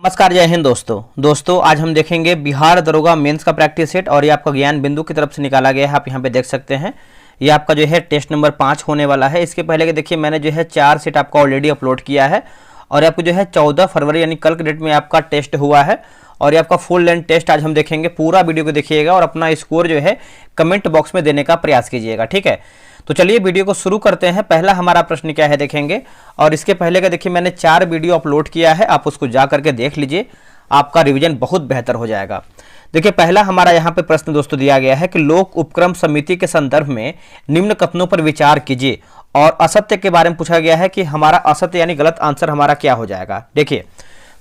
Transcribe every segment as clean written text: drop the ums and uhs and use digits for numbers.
नमस्कार, जय हिंद दोस्तों आज हम देखेंगे बिहार दरोगा मेंस का प्रैक्टिस सेट और ये आपका ज्ञान बिंदु की तरफ से निकाला गया है। आप यहाँ पे देख सकते हैं ये आपका जो है टेस्ट नंबर 5 होने वाला है। इसके पहले के देखिए मैंने जो है 4 सेट आपका ऑलरेडी अपलोड किया है और आपको जो है 14 फरवरी यानी कल के डेट में आपका टेस्ट हुआ है और ये आपका फुल लेंथ टेस्ट आज हम देखेंगे। पूरा वीडियो को देखिएगा और अपना स्कोर जो है कमेंट बॉक्स में देने का प्रयास कीजिएगा, ठीक है। तो चलिए वीडियो को शुरू करते हैं। पहला हमारा प्रश्न क्या है देखेंगे और इसके पहले का देखिए मैंने 4 वीडियो अपलोड किया है, आप उसको जा करके देख लीजिए, आपका रिवीजन बहुत बेहतर हो जाएगा। देखिए पहला हमारा यहाँ पे प्रश्न दोस्तों दिया गया है कि लोक उपक्रम समिति के संदर्भ में निम्न कथनों पर विचार कीजिए और असत्य के बारे में पूछा गया है कि हमारा असत्य यानी गलत आंसर हमारा क्या हो जाएगा। देखिए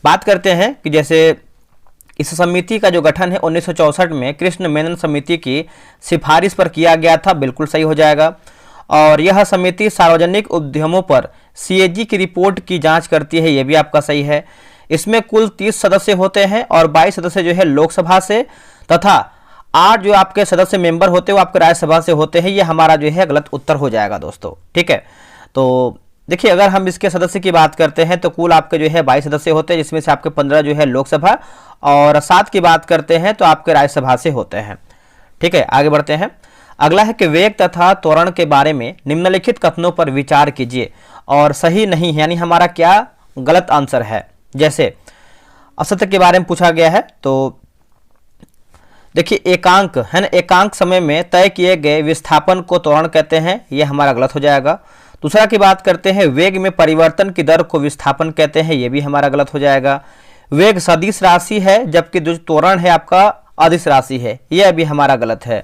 बात करते हैं कि जैसे इस समिति का जो गठन है 1964 में कृष्ण मेनन समिति की सिफारिश पर किया गया था, बिल्कुल सही हो जाएगा। और यह समिति सार्वजनिक उद्यमों पर सीएजी की रिपोर्ट की जांच करती है, यह भी आपका सही है। इसमें कुल 30 सदस्य होते हैं और 22 सदस्य जो है लोकसभा से तथा 8 जो आपके सदस्य मेंबर होते हैं वो आपके राज्यसभा से होते हैं, ये हमारा जो है गलत उत्तर हो जाएगा दोस्तों, ठीक है। तो देखिए अगर हम इसके सदस्य की बात करते हैं तो कुल आपके जो है 22 सदस्य होते हैं, जिसमें से आपके 15 जो है लोकसभा और 7 की बात करते हैं तो आपके राज्यसभा से होते हैं, ठीक है। आगे बढ़ते हैं। अगला है कि वेग तथा त्वरण के बारे में निम्नलिखित कथनों पर विचार कीजिए और सही नहीं है यानी हमारा क्या गलत आंसर है। जैसे असत्य के बारे में पूछा गया है तो देखिए एकांक है ना, एकांक समय में तय किए गए विस्थापन को त्वरण कहते हैं, यह हमारा गलत हो जाएगा। दूसरा की बात करते हैं वेग में परिवर्तन की दर को विस्थापन कहते हैं, यह भी हमारा गलत हो जाएगा। वेग सदिश राशि है जबकि जो त्वरण है आपका अदिश राशि है, यह भी हमारा गलत है।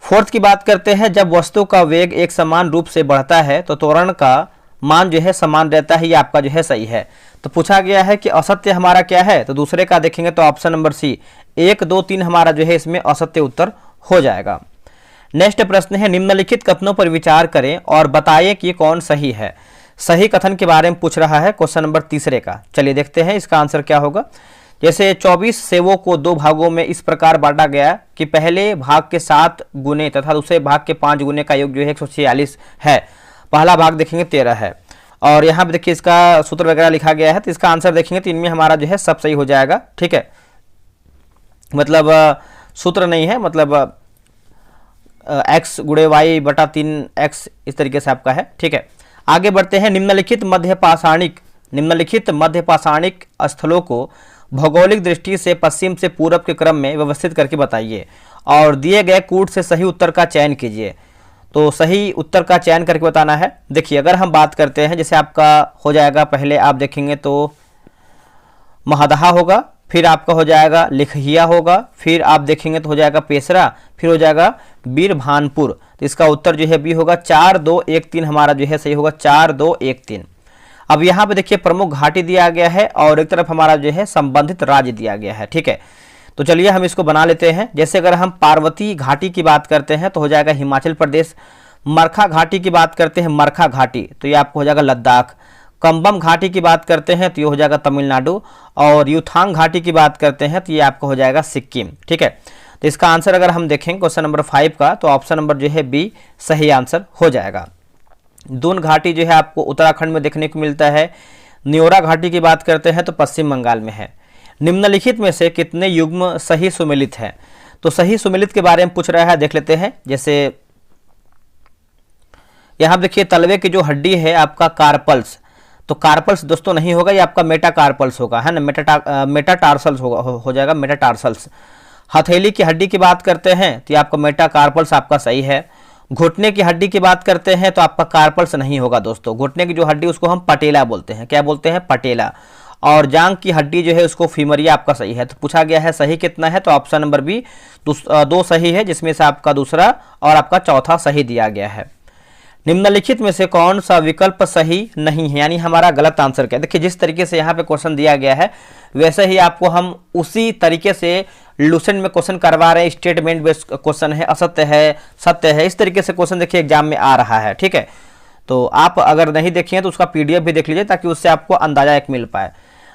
फोर्थ की बात करते हैं जब वस्तु का वेग एक समान रूप से बढ़ता है तो त्वरण का मान जो है समान रहता है, ये आपका जो है सही है। तो पूछा गया है कि असत्य हमारा क्या है, तो दूसरे का देखेंगे तो ऑप्शन नंबर सी 1, 2, 3 हमारा जो है इसमें असत्य उत्तर हो जाएगा। नेक्स्ट प्रश्न है निम्नलिखित कथनों पर विचार करें और बताइए कि कौन सही है। सही कथन के बारे में पूछ रहा है क्वेश्चन नंबर तीसरे का। चलिए देखते हैं इसका आंसर क्या होगा। जैसे 24 सेवों को 2 भागों में इस प्रकार बांटा गया कि पहले भाग के 7 गुने तथा दूसरे भाग के 5 गुने का योग जो है 146 है। पहला भाग देखेंगे 13 है और यहाँ पे देखिए इसका सूत्र वगैरह लिखा गया है, तो इसका आंसर देखेंगे तो इनमें हमारा जो है सब सही हो जाएगा, ठीक है। मतलब सूत्र नहीं है, मतलब x गुणे y बटा 3x इस तरीके से आपका है, ठीक है। आगे बढ़ते हैं। निम्नलिखित मध्य पाषाणिक स्थलों को भौगोलिक दृष्टि से पश्चिम से पूर्व के क्रम में व्यवस्थित करके बताइए और दिए गए कूट से सही उत्तर का चयन कीजिए। तो सही उत्तर का चयन करके बताना है। देखिए अगर हम बात करते हैं जैसे आपका हो जाएगा, पहले आप देखेंगे तो महदहा होगा, फिर आपका हो जाएगा लिखहिया होगा, फिर आप देखेंगे तो हो जाएगा पेसरा, फिर हो जाएगा बीरभानपुर। तो इसका उत्तर जो है बी होगा 4, 2, 1, 3 हमारा जो है सही होगा 4, 2, 1, 3। अब यहाँ पे देखिए प्रमुख घाटी दिया गया है और एक तरफ हमारा जो है संबंधित राज्य दिया गया है, ठीक है। तो चलिए हम इसको बना लेते हैं। जैसे अगर हम पार्वती घाटी की बात करते हैं तो हो जाएगा हिमाचल प्रदेश। मरखा घाटी की बात करते हैं मरखा घाटी, तो ये आपको हो जाएगा लद्दाख। कंबम घाटी की बात करते हैं तो ये हो जाएगा तमिलनाडु और यूथांग घाटी की बात करते हैं तो ये आपको हो जाएगा सिक्किम, ठीक है। तो इसका आंसर अगर हम देखें क्वेश्चन नंबर 5 का तो ऑप्शन नंबर जो है बी सही आंसर हो जाएगा। दून घाटी जो है आपको उत्तराखंड में देखने को मिलता है। न्योरा घाटी की बात करते हैं तो पश्चिम बंगाल में है। निम्नलिखित में से कितने युग्म सही सुमेलित है, तो सही सुमेलित के बारे में पूछ रहा है, देख लेते हैं। जैसे यहां देखिए तलवे की जो हड्डी है आपका कार्पल्स, तो कार्पल्स दोस्तों नहीं होगा, ये आपका मेटाकार्पल्स होगा, है ना, मेटाटार्सल्स होगा, हो जाएगा मेटाटार्सल्स। हथेली की हड्डी की बात करते हैं तो ये आपका मेटाकार्पल्स आपका सही है। घुटने की हड्डी की बात करते हैं तो आपका कार्पल्स नहीं होगा दोस्तों। घुटने की जो हड्डी उसको हम पटेला बोलते हैं, क्या बोलते हैं, पटेला। और जांग की हड्डी जो है उसको फीमरिया आपका सही है। तो पूछा गया है सही कितना है, तो ऑप्शन नंबर बी 2 सही है, जिसमें से आपका दूसरा और आपका चौथा सही दिया गया है। निम्नलिखित में से कौन सा विकल्प सही नहीं है यानी हमारा गलत आंसर क्या है। देखिए जिस तरीके से यहाँ पे क्वेश्चन दिया गया है वैसे ही आपको हम उसी तरीके से लूसेंट में क्वेश्चन करवा रहे हैं। स्टेटमेंट बेस्ड क्वेश्चन है, असत्य है, सत्य है, इस तरीके से क्वेश्चन देखिए एग्जाम में आ रहा है, ठीक है। तो आप अगर नहीं देखें तो उसका पीडीएफ भी देख लीजिए ताकि उससे आपको अंदाजा एक मिल पाए।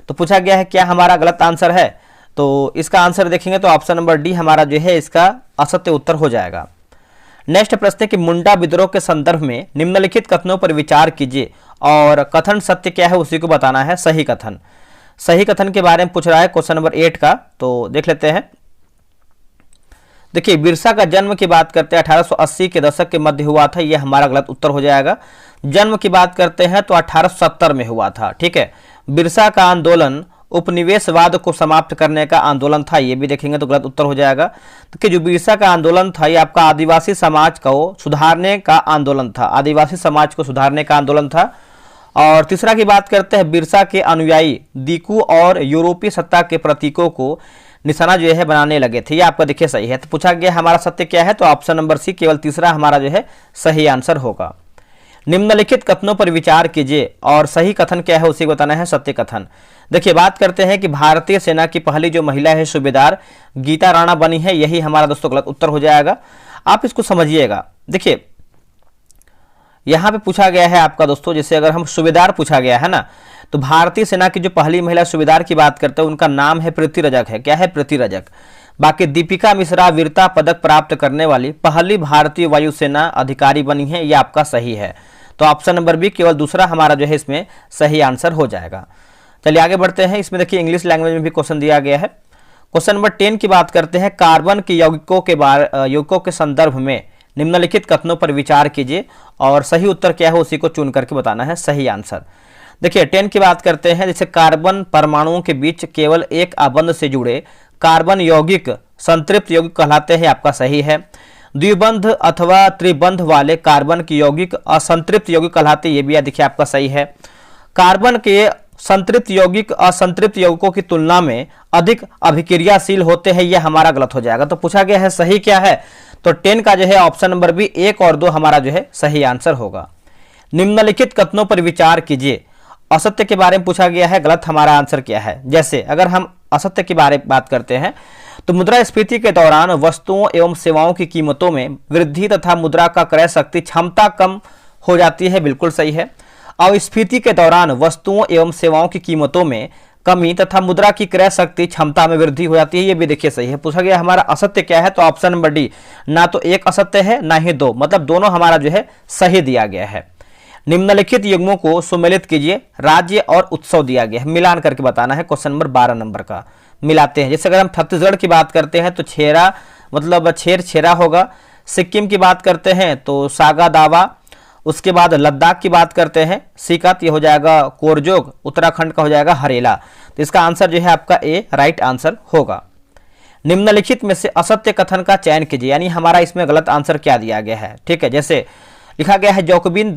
तो पूछा गया है क्या हमारा गलत आंसर है, तो इसका आंसर देखेंगे तो ऑप्शन नंबर डी हमारा जो है इसका असत्य उत्तर हो जाएगा। नेक्स्ट प्रश्न है कि मुंडा विद्रोह के संदर्भ में निम्नलिखित कथनों पर विचार कीजिए और कथन सत्य क्या है उसी को बताना है। सही कथन, सही कथन के बारे में पूछ रहा है क्वेश्चन नंबर 8 का, तो देख लेते हैं। देखिए बिरसा का जन्म की बात करते हैं 1880 के दशक के मध्य हुआ था, यह हमारा गलत उत्तर हो जाएगा। जन्म की बात करते हैं तो 1870 में हुआ था, ठीक है। बिरसा का आंदोलन उपनिवेशवाद को समाप्त करने का आंदोलन था, ये भी देखेंगे तो गलत उत्तर हो जाएगा। तो जो बिरसा का आंदोलन था ये आपका आदिवासी समाज को सुधारने का आंदोलन था, आदिवासी समाज को सुधारने का आंदोलन था। और तीसरा की बात करते हैं, बिरसा के अनुयायी दीकू और यूरोपीय सत्ता के प्रतीकों को निशाना जो है बनाने लगे थे, ये आपका देखिए सही है। तो पूछा गया हमारा सत्य क्या है, तो ऑप्शन नंबर सी केवल तीसरा हमारा जो है सही आंसर होगा। निम्नलिखित कथनों पर विचार कीजिए और सही कथन क्या है उसे बताना है सत्य कथन। देखिए बात करते हैं कि भारतीय सेना की पहली जो महिला है सूबेदार गीता राणा बनी है, यही हमारा दोस्तों गलत उत्तर हो जाएगा। आप इसको समझिएगा। देखिए यहां पे पूछा गया है आपका दोस्तों, जैसे अगर हम सूबेदार पूछा गया है ना, तो भारतीय सेना की जो पहली महिला सूबेदार की बात करते हैं उनका नाम है प्रीति रजक है। क्या है? प्रीति रजक। बाकी दीपिका मिश्रा वीरता पदक प्राप्त करने वाली पहली भारतीय वायुसेना अधिकारी बनी है, ये आपका सही है। तो ऑप्शन नंबर बी केवल दूसरा हमारा जो है इसमें सही आंसर हो जाएगा। चलिए आगे बढ़ते हैं। इसमें देखिए इंग्लिश लैंग्वेज में भी क्वेश्चन दिया गया है। क्वेश्चन नंबर 10 की बात करते हैं, कार्बन के यौगिकों के संदर्भ में निम्नलिखित कथनों पर विचार कीजिए और सही उत्तर क्या है उसी को चुन करके बताना है सही आंसर। देखिए 10 की बात करते हैं, जैसे कार्बन परमाणुओं के बीच केवल एक आबंध से जुड़े कार्बन यौगिक संतृप्त यौगिक कहलाते हैं, आपका सही है। द्विबंध अथवा त्रिबंध वाले कार्बन के यौगिक असंतृप्त यौगिक कहलाते हैं, ये भी देखिए आपका सही है। कार्बन के संतृप्त यौगिक असंतृप्त यौगिकों की तुलना में अधिक अभिक्रियाशील होते हैं, यह हमारा गलत हो जाएगा। तो पूछा गया है सही क्या है, तो 10 का जो है ऑप्शन नंबर बी 1 और 2 हमारा जो है सही आंसर होगा। निम्नलिखित कथनों पर विचार कीजिए। असत्य के बारे में पूछा गया है, गलत हमारा आंसर क्या है। जैसे अगर हम असत्य के बारे में बात करते हैं तो मुद्रास्फीति के दौरान वस्तुओं एवं सेवाओं की कीमतों में वृद्धि तथा मुद्रा का क्रय शक्ति क्षमता कम हो जाती है, बिल्कुल सही है। अस्फीति के दौरान वस्तुओं एवं सेवाओं की कीमतों में कमी तथा मुद्रा की क्रय शक्ति क्षमता में वृद्धि हो जाती है, ये भी देखिए सही है। पूछा गया हमारा असत्य क्या है, तो ऑप्शन नंबर डी, ना तो एक असत्य है ना ही दो, मतलब दोनों हमारा जो है सही दिया गया है। निम्नलिखित युग्मों को सुमेलित कीजिए। राज्य और उत्सव दिया गया है, मिलान करके बताना है। क्वेश्चन नंबर 12 नंबर का मिलाते हैं। जैसे अगर हम छत्तीसगढ़ की बात करते हैं तो छेरा मतलब छेर छेरा होगा। सिक्किम की बात करते हैं तो सागा दावा। उसके बाद लद्दाख की बात करते हैं सीकत, ये हो जाएगा कोरजोग। उत्तराखंड का हो जाएगा हरेला। तो इसका आंसर जो है आपका ए राइट आंसर होगा। निम्नलिखित में से असत्य कथन का चयन कीजिए, यानी हमारा इसमें गलत आंसर क्या दिया गया है, ठीक है। जैसे लिखा गया है जैकोबिन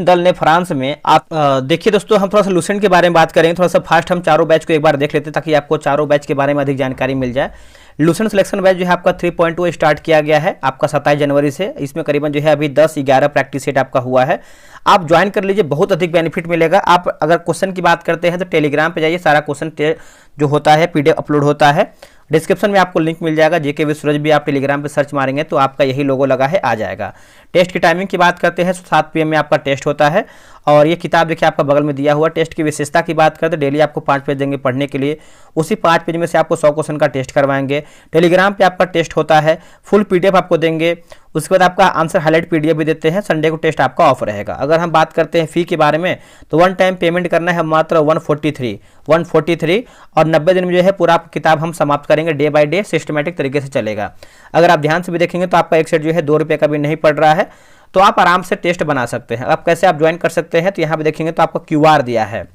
दल ने फ्रांस में आप देखिए दोस्तों, हम थोड़ा सा लुसेंट के बारे में बात करेंगे। थोड़ा सा फास्ट हम चारों बैच को एक बार देख लेते हैं ताकि आपको चारों बैच के बारे में अधिक जानकारी मिल जाए। लुसेंट सिलेक्शन बैच जो है आपका 3.2 स्टार्ट किया गया है आपका 27 जनवरी से। इसमें करीबन जो है अभी 10-11 प्रैक्टिस सेट आपका हुआ है। आप ज्वाइन कर लीजिए, बहुत अधिक बेनिफिट मिलेगा। आप अगर क्वेश्चन की बात करते हैं तो टेलीग्राम पे जाइए, सारा क्वेश्चन जो होता है PDF अपलोड होता है। डिस्क्रिप्शन में आपको लिंक मिल जाएगा, JK विद सूरज भी आप टेलीग्राम पे सर्च मारेंगे तो आपका यही लोगो लगा है आ जाएगा। टेस्ट की टाइमिंग की बात करते हैं 7 PM में आपका टेस्ट होता है। और ये किताब देखिए आपका बगल में दिया हुआ। टेस्ट की विशेषता की बात करते हैं, डेली आपको 5 पेज देंगे पढ़ने के लिए। उसी 5 पेज में से आपको 100 क्वेश्चन का टेस्ट करवाएंगे। टेलीग्राम पे आपका टेस्ट होता है, फुल PDF आपको देंगे। उसके बाद आपका आंसर हाईलाइट PDF भी देते हैं। संडे को टेस्ट आपका ऑफ रहेगा। अगर हम बात करते हैं फी के बारे में तो 1 टाइम पेमेंट करना है मात्र 143 और 90 दिन में जो है पूरा किताब हम समाप्त करेंगे। डे बाय डे सिस्टमेटिक तरीके से चलेगा। अगर आप ध्यान से भी देखेंगे तो आपका एक सेट जो है 2 रुपये का भी नहीं पड़ रहा है, तो आप आराम से टेस्ट बना सकते हैं। आप कैसे आप ज्वाइन कर सकते हैं, तो यहाँ पे देखेंगे तो आपका QR दिया है।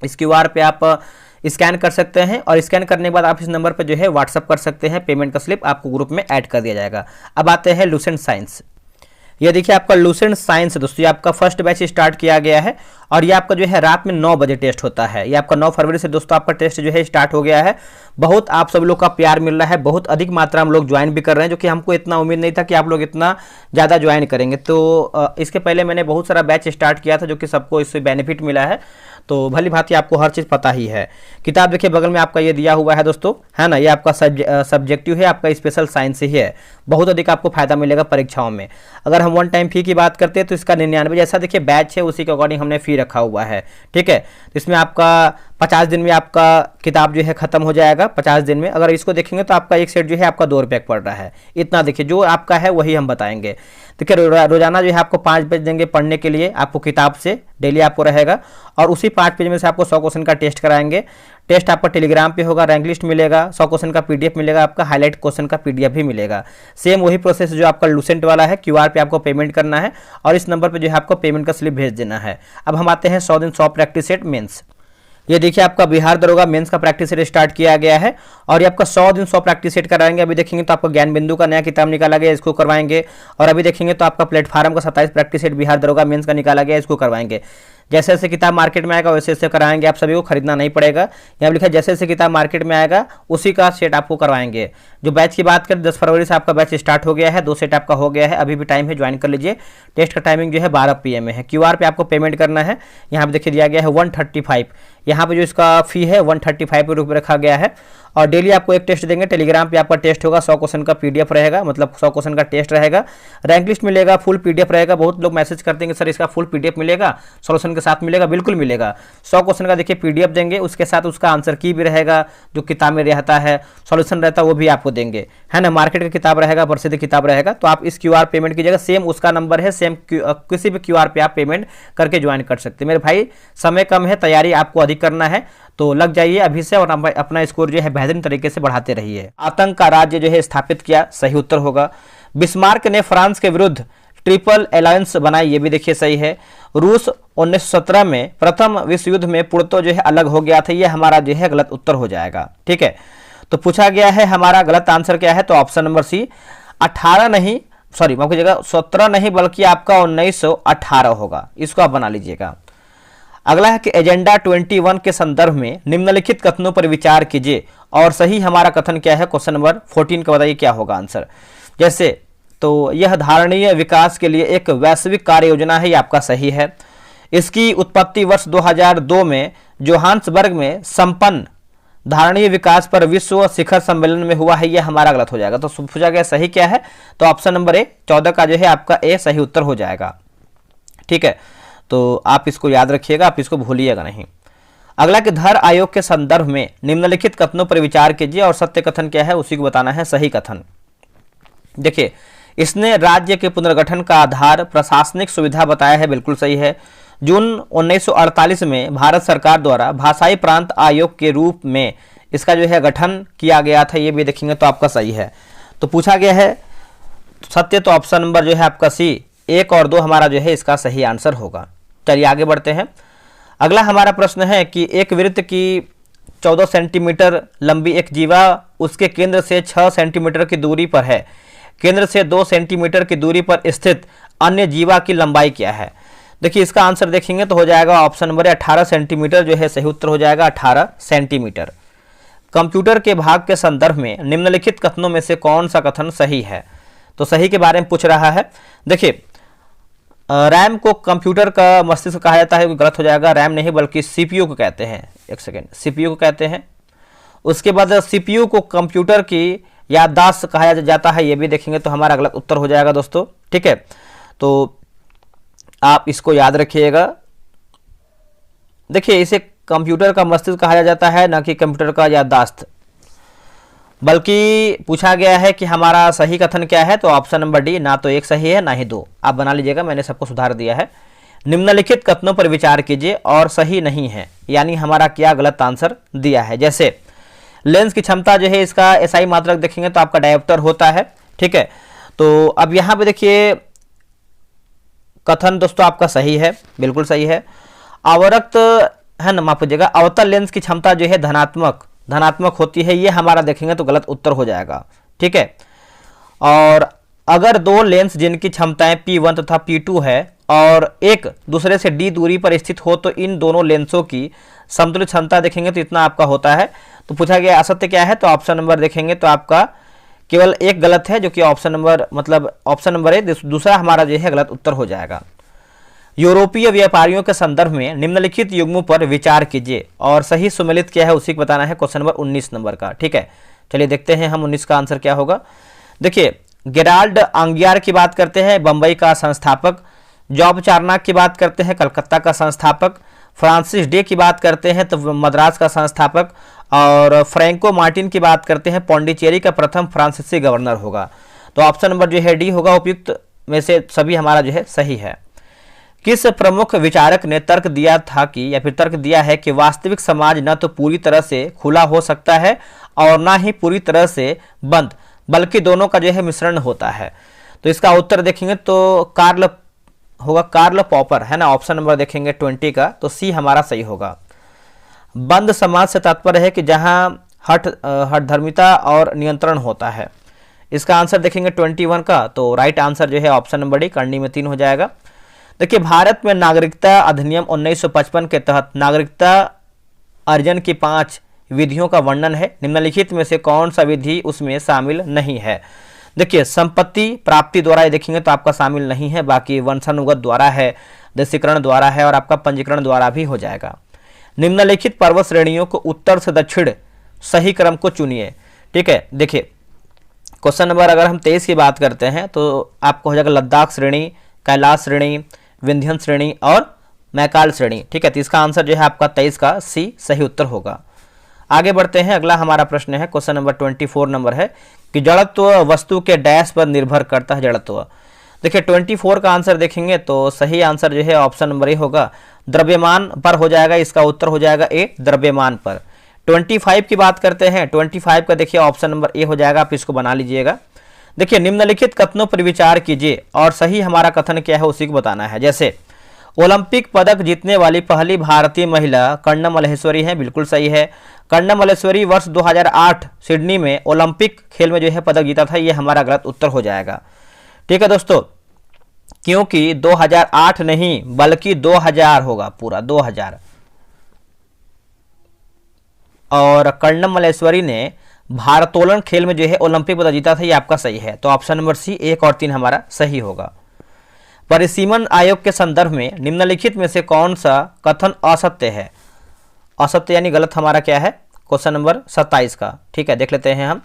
इस QR पे आप स्कैन कर सकते हैं और स्कैन करने के बाद आप इस नंबर पर जो है व्हाट्सअप कर सकते हैं। पेमेंट का स्लिप आपको ग्रुप में ऐड कर दिया जाएगा। अब आते हैं लुसेंट साइंस। ये देखिए आपका लुसेंट साइंस दोस्तों, ये आपका फर्स्ट बैच स्टार्ट किया गया है और ये आपका जो है रात में 9 बजे टेस्ट होता है। ये आपका 9 फरवरी से दोस्तों आपका टेस्ट जो है स्टार्ट हो गया है। बहुत आप सब लोग का प्यार मिल रहा है, बहुत अधिक मात्रा में लोग ज्वाइन भी कर रहे हैं, जो कि हमको इतना उम्मीद नहीं था कि आप लोग इतना ज़्यादा ज्वाइन करेंगे। तो इसके पहले मैंने बहुत सारा बैच स्टार्ट किया था जो कि सबको इससे बेनिफिट मिला है, तो भली भांति आपको हर चीज़ पता ही है। किताब देखिए बगल में आपका ये दिया हुआ है दोस्तों, है ना। ये आपका सब्जेक्टिव है, आपका स्पेशल साइंस ही है। बहुत अधिक आपको फायदा मिलेगा परीक्षाओं में। अगर हम 1 टाइम फी की बात करते हैं तो इसका 99 जैसा देखिए बैच है, उसी के अकॉर्डिंग हमने फी रखा हुआ है, ठीक है। तो इसमें आपका 50 दिन में आपका किताब जो है खत्म हो जाएगा। 50 दिन में अगर इसको देखेंगे तो आपका एक सेट जो है आपका 2 रुपये पड़ रहा है। इतना देखिए जो आपका है वही हम बताएंगे। देखिए रोजाना जो है आपको 5 पेज देंगे पढ़ने के लिए, आपको किताब से डेली आपको रहेगा। और उसी 5 पेज में से आपको 100 क्वेश्चन का टेस्ट कराएंगे। टेस्ट आपका टेलीग्राम पे होगा, रैंक लिस्ट मिलेगा, 100 क्वेश्चन का पीडीएफ मिलेगा, आपका हाईलाइट क्वेश्चन का पीडीएफ भी मिलेगा। सेम वही प्रोसेस जो आपका लूसेंट वाला है, क्यूआर पे आपको पेमेंट करना है और इस नंबर पे जो है आपको पेमेंट का स्लिप भेज देना है। अब हम आते हैं 100 दिन 100 प्रैक्टिस सेट मेंस। ये देखिए आपका बिहार दरोगा मेंस का प्रैक्टिस सेट स्टार्ट किया गया है और ये आपका 100 दिन 100 प्रैक्टिस सेट कराएंगे। अभी देखेंगे तो आपको ज्ञान बिंदु का नया किताब निकाला गया, इसको करवाएंगे। और अभी देखेंगे तो आपका प्लेटफॉर्म का 27 प्रैक्टिस सेट बिहार दरोगा मेंस का निकाला गया, इसको करवाएंगे। जैसे जैसे किताब मार्केट में आएगा वैसे वैसे कराएंगे, आप सभी को खरीदना नहीं पड़ेगा। यहाँ लिखा है जैसे जैसे किताब मार्केट में आएगा उसी का सेट आपको करवाएंगे। जो बैच की बात करें 10 फरवरी से आपका बैच स्टार्ट हो गया है, 2 सेट आपका हो गया है, अभी भी टाइम है, ज्वाइन कर लीजिए। टेस्ट का टाइमिंग जो है 12 PM में है। क्यूआर पे आपको पेमेंट करना है, यहाँ पे देखिए दिया गया है 135। यहाँ पे जो इसका फी है 135 रुपये रखा गया है और डेली आपको एक टेस्ट देंगे। टेलीग्राम पे आपका टेस्ट होगा, 100 क्वेश्चन का पीडीएफ रहेगा, मतलब 100 क्वेश्चन का टेस्ट रहेगा, रैंक लिस्ट मिलेगा, फुल पीडीएफ रहेगा। बहुत लोग मैसेज करते हैं कि सर इसका फुल पीडीएफ मिलेगा, सॉल्यूशन के साथ मिलेगा, बिल्कुल मिलेगा। 100 क्वेश्चन का देखिए पीडीएफ देंगे, उसके साथ उसका आंसर की भी रहेगा, जो किताब में रहता है, सॉल्यूशन रहता है वो भी आपको देंगे, है ना। मार्केट का किताब रहेगा, प्रसिद्ध किताब रहेगा। तो आप इस क्यूआर पेमेंट कीजिएगा, सेम उसका नंबर है, सेम किसी भी क्यूआर पे आप पेमेंट करके ज्वाइन कर सकते हैं। मेरे भाई समय कम है, तैयारी आपको अधिक करना है, तो लग जाइए अभी से और अपना स्कोर जो है बेहतरीन तरीके से बढ़ाते रहिए। आतंक का राज्य जो है स्थापित किया, सही उत्तर होगा। बिस्मार्क ने फ्रांस के विरुद्ध ट्रिपल अलायंस बनाई, ये भी देखिए सही है। रूस 1917 में प्रथम विश्व युद्ध में पूर्णतः जो है अलग हो गया था, ये हमारा जो है गलत उत्तर हो जाएगा। ठीक है, तो पूछा गया है हमारा गलत आंसर क्या है, तो ऑप्शन नंबर सी 18 नहीं, सॉरी माफ कीजिएगा 17 नहीं बल्कि आपका 1918 होगा, इसको आप बना लीजिएगा। अगला है कि एजेंडा 21 के संदर्भ में निम्नलिखित कथनों पर विचार कीजिए और सही हमारा कथन क्या है। क्वेश्चन नंबर 14 का बताइए क्या होगा आंसर। जैसे तो यह धारणीय विकास के लिए एक वैश्विक कार्य योजना है, ये आपका सही है। इसकी उत्पत्ति वर्ष 2002 में जोहान्सबर्ग में संपन्न धारणीय विकास पर विश्व शिखर सम्मेलन में हुआ है, यह हमारा गलत हो जाएगा। तो पूछा गया सही क्या है, तो ऑप्शन नंबर ए 14 का जो है आपका ए सही उत्तर हो जाएगा। ठीक है, तो आप इसको याद रखिएगा, आप इसको भूलिएगा नहीं। अगला कि धर आयोग के संदर्भ में निम्नलिखित कथनों पर विचार कीजिए और सत्य कथन क्या है उसी को बताना है सही कथन। देखिए, इसने राज्य के पुनर्गठन का आधार प्रशासनिक सुविधा बताया है, बिल्कुल सही है। जून 1948 में भारत सरकार द्वारा भाषाई प्रांत आयोग के रूप में इसका जो है गठन किया गया था, ये भी देखेंगे तो आपका सही है। तो पूछा गया है सत्य, तो ऑप्शन नंबर जो है आपका सी 1 और 2 हमारा जो है इसका सही आंसर होगा। चलिए आगे बढ़ते हैं। अगला हमारा प्रश्न है कि एक वृत्त की 14 सेंटीमीटर लंबी एक जीवा उसके केंद्र से 6 सेंटीमीटर की दूरी पर है, केंद्र से 2 सेंटीमीटर की दूरी पर स्थित अन्य जीवा की लंबाई क्या है। देखिए इसका आंसर देखेंगे तो हो जाएगा ऑप्शन नंबर 18 सेंटीमीटर जो है सही उत्तर हो जाएगा, 18 सेंटीमीटर। कंप्यूटर के भाग के संदर्भ में निम्नलिखित कथनों में से कौन सा कथन सही है, तो सही के बारे में पूछ रहा है। देखिए रैम को कंप्यूटर का मस्तिष्क कहा जाता है, गलत हो जाएगा, रैम नहीं बल्कि सीपीयू को कहते हैं। एक सेकेंड, सीपीयू को कहते हैं। उसके बाद सीपीयू को कंप्यूटर की याददाश्त कहा जाता है, ये भी देखेंगे तो हमारा गलत उत्तर हो जाएगा दोस्तों। ठीक है, तो आप इसको याद रखिएगा। देखिए इसे कंप्यूटर का मस्तिष्क कहा जाता है, ना कि कंप्यूटर का याददाश्त। बल्कि पूछा गया है कि हमारा सही कथन क्या है, तो ऑप्शन नंबर डी, ना तो 1 सही है ना ही 2। आप बना लीजिएगा, मैंने सबको सुधार दिया है। निम्नलिखित कथनों पर विचार कीजिए और सही नहीं है, यानी हमारा क्या गलत आंसर दिया है। जैसे लेंस की क्षमता जो है इसका एसआई मात्रक देखेंगे तो आपका डायोप्टर होता है। ठीक है, तो अब यहाँ पे देखिए कथन दोस्तों आपका सही है, बिल्कुल सही है। अवरक्त है ना, माफ कीजिएगा, अवतल लेंस की क्षमता जो है धनात्मक होती है, ये हमारा देखेंगे तो गलत उत्तर हो जाएगा। ठीक है, और अगर 2 लेंस जिनकी क्षमताएं P1 तथा P2 है और एक दूसरे से d दूरी पर स्थित हो तो इन दोनों लेंसों की समतुल्य क्षमता देखेंगे तो इतना आपका होता है। तो पूछा गया असत्य क्या है, तो ऑप्शन नंबर देखेंगे तो आपका केवल एक गलत है, जो कि ऑप्शन नंबर मतलब ऑप्शन नंबर है, दूसरा हमारा जो है गलत उत्तर हो जाएगा। यूरोपीय व्यापारियों के संदर्भ में निम्नलिखित युग्मों पर विचार कीजिए और सही सुमेलित क्या है उसी को बताना है, क्वेश्चन नंबर 19 नंबर का। ठीक है, चलिए देखते हैं हम 19 का आंसर क्या होगा। देखिए गेराल्ड आंगियार की बात करते हैं, बंबई का संस्थापक। जॉब चार्नक की बात करते हैं, कलकत्ता का संस्थापक। फ्रांसिस डे की बात करते हैं तो मद्रास का संस्थापक। और फ्रैंको मार्टिन की बात करते हैं, पौंडीचेरी का प्रथम फ्रांसीसी गवर्नर होगा। तो ऑप्शन नंबर जो है डी होगा, उपयुक्त में से सभी हमारा जो है सही है। किस प्रमुख विचारक ने तर्क दिया था कि या फिर तर्क दिया है कि वास्तविक समाज न तो पूरी तरह से खुला हो सकता है और ना ही पूरी तरह से बंद, बल्कि दोनों का जो है मिश्रण होता है। तो इसका उत्तर देखेंगे तो कार्ल पॉपर है ना, ऑप्शन नंबर देखेंगे 20 का, तो सी हमारा सही होगा। बंद समाज से तात्पर्य है कि जहां हठधर्मिता और नियंत्रण होता है। इसका आंसर देखेंगे 21 का, तो राइट आंसर जो है ऑप्शन नंबर डी, करनी में 3 हो जाएगा। देखिए, भारत में नागरिकता अधिनियम 1955 के तहत नागरिकता अर्जन की 5 विधियों का वर्णन है। निम्नलिखित में से कौन सा विधि उसमें शामिल नहीं है? देखिए, संपत्ति प्राप्ति द्वारा ये देखेंगे तो आपका शामिल नहीं है, बाकी वंशानुगत द्वारा है, देशीकरण द्वारा है और आपका पंजीकरण द्वारा भी हो जाएगा। निम्नलिखित पर्वत श्रेणियों को उत्तर से दक्षिण सही क्रम को चुनिए। ठीक है, देखिए क्वेश्चन नंबर अगर हम 23 की बात करते हैं तो आपको हो जाएगा लद्दाख श्रेणी, कैलाश श्रेणी, विंध्यन श्रेणी और मैकाल श्रेणी। ठीक है, तो इसका आंसर जो है आपका 23 का सी सही उत्तर होगा। आगे बढ़ते हैं, अगला हमारा प्रश्न है क्वेश्चन नंबर 24 नंबर है कि जड़त्व वस्तु के डैश पर निर्भर करता है जड़त्व। देखिए 24 का आंसर देखेंगे तो सही आंसर जो है ऑप्शन नंबर ए होगा, द्रव्यमान पर हो जाएगा। इसका उत्तर हो जाएगा ए, द्रव्यमान पर। 25 की बात करते हैं, 25 का देखिए ऑप्शन नंबर ए हो जाएगा, आप इसको बना लीजिएगा। देखिए, निम्नलिखित कथनों पर विचार कीजिए और सही हमारा कथन क्या है उसी को बताना है। जैसे ओलंपिक पदक जीतने वाली पहली भारतीय महिला कर्णम मल्लेश्वरी है, बिल्कुल सही है। कर्णम मल्लेश्वरी वर्ष 2008 सिडनी में ओलंपिक खेल में जो है पदक जीता था, ये हमारा गलत उत्तर हो जाएगा। ठीक है दोस्तों, क्योंकि 2008 नहीं बल्कि 2000 होगा, पूरा 2000। और कर्णम मल्लेश्वरी ने भारोत्तोलन खेल में जो है ओलंपिक पदक जीता था, ये आपका सही है। तो ऑप्शन नंबर सी 1 और 3 हमारा सही होगा। परिसीमन आयोग के संदर्भ में निम्नलिखित में से कौन सा कथन असत्य है? असत्य यानी गलत हमारा क्या है? क्वेश्चन नंबर 27 का। ठीक है, देख लेते हैं हम।